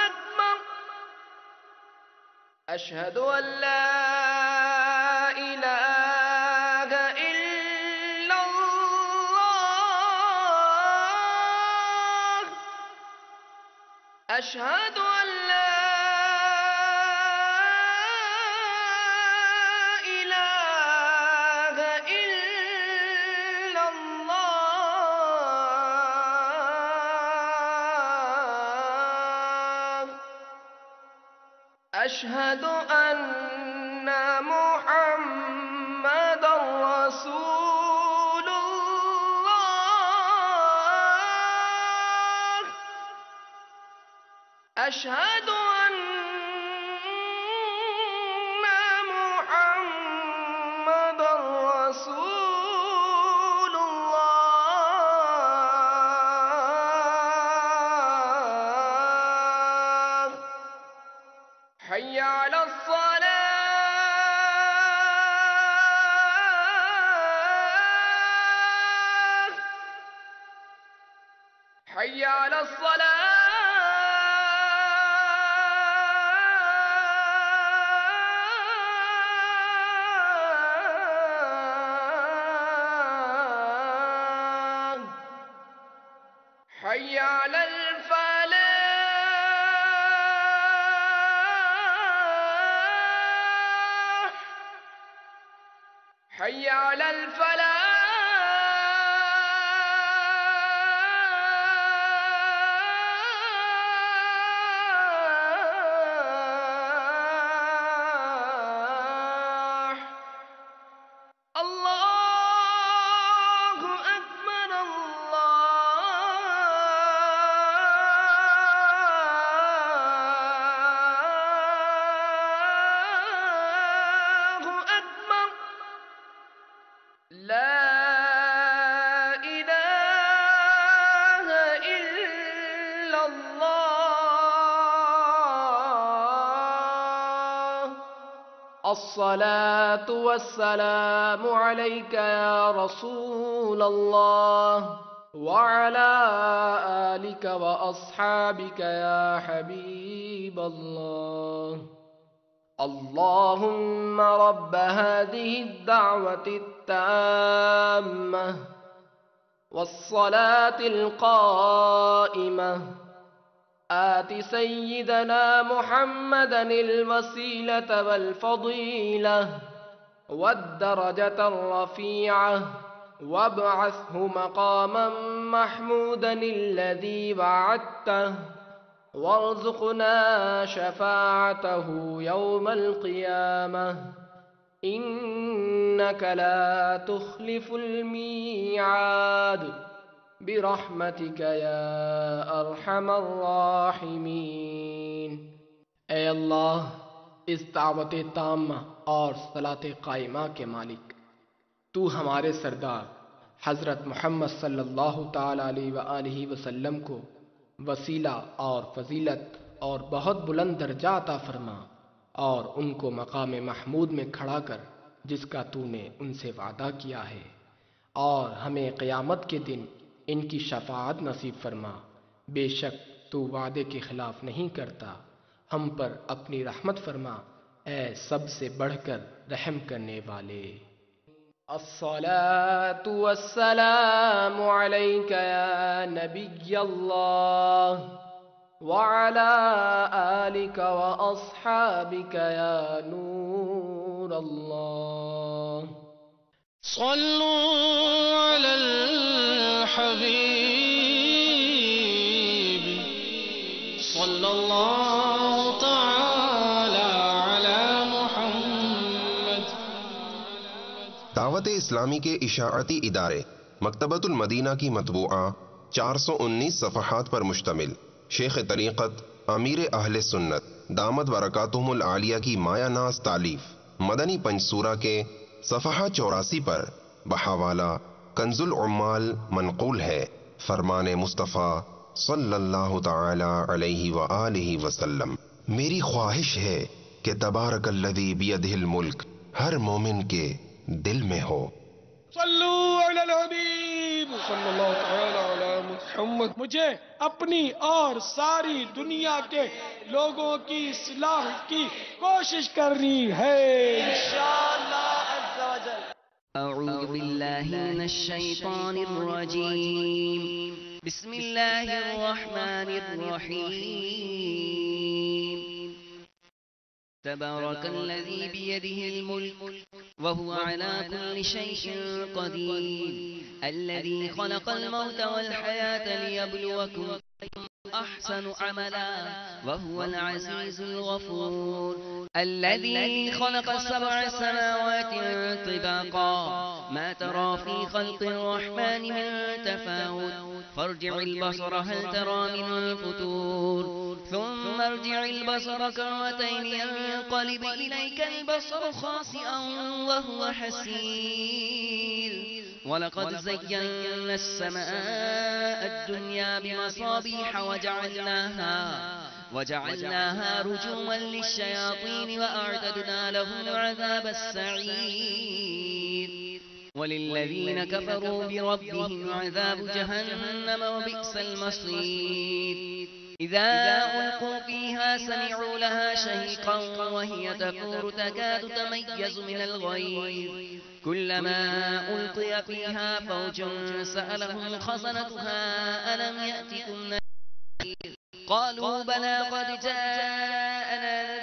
اکبر. اشہد ان لا أشهد أن لا إله إلا الله أشهد أن محمدا رسول الله أشهد أن محمدا رسول الله حي على الصلاة حي على الصلاة حي على الفلاح حي على الفلاح الله أكبر الله أكبر لا إله إلا الله الصلاة والسلام عليك يا رسول الله وعلى آلك وأصحابك يا حبيب الله اللهم رب هذه الدعوة التامة والصلاة القائمة آت سيدنا محمدا الوسيلة والفضيلة والدرجة الرفيعة وابعثه مقاما محمودا الذي وعدته وارزقنا شفاعته يوم القيامة إنك لا تخلف الميعاد برحمتك يا أرحم الراحمين اے اللہ اس دعوت تامہ اور صلاۃ قائمہ کے مالک، تو ہمارے سردار حضرت محمد صلی اللہ تعالی علیہ وآلہ وسلم کو وسیلہ اور فضیلت اور بہت بلند درجہ عطا فرما اور ان کو مقام محمود میں کھڑا کر جس کا تو نے ان سے وعدہ کیا ہے، اور ہمیں قیامت کے دن ان کی شفاعت نصیب فرما۔ بے شک تو وعدے کے خلاف نہیں کرتا، ہم پر اپنی رحمت فرما اے سب سے بڑھ کر رحم کرنے والے۔ الصلاة والسلام عليك يا نبي الله وعلى آلك وأصحابك يا نور الله صلوا على الحبيب صلى الله تعالى على محمد۔ دعوت اسلامی کے اشاعتی ادارے مکتبۃ المدینہ کی مطبوعہ 419 صفحات پر مشتمل شیخ طریقت امیر اہل سنت دامت برکاتہم العالیہ کی مایہ ناز تالیف مدنی پنجسورہ کے صفحہ 84 پر بحوالہ کنز العمال منقول ہے۔ فرمان مصطفیٰ صلی اللہ تعالی علیہ وآلہ وسلم، میری خواہش ہے کہ تبارک الذی بیدہ الملک ہر مومن کے دل میں ہو۔ صلو علی الحبیب صلی اللہ تعالی علی محمد۔ مجھے اپنی اور ساری دنیا کے لوگوں کی اصلاح کی کوشش کرنی ہے انشاءاللہ عز و جل۔ أعوذ بالله من الشيطان الرجيم بسم الله الرحمن الرحيم تبارك الذي بيده الملك وهو على كل شيء قدير الذي خلق الموت والحياة ليبلوكم أحسن عملا وهو العزيز الغفور الذي خلق 7 سماوات طباقا ما ترى في خلق الرحمن من تفاوت فارجع البصر هل ترى من فتور ثم ارجع البصر كرتين ينقلب إليك البصر خاسئا وهو حسير ولقد زينا السماء الدنيا بمصابيح وجعلناها رجوما للشياطين وأعتدنا لهم عذاب السعير وللذين كفروا بربهم عذاب جهنم وبئس المصير إذا ألقوا فيها سمعوا لها شهيقا وهي تفور تكاد تميز من الغيظ كلما ألقي فيها فوج سألهم خزنتها ألم يأتكم نذير قالوا بلى قد جاءنا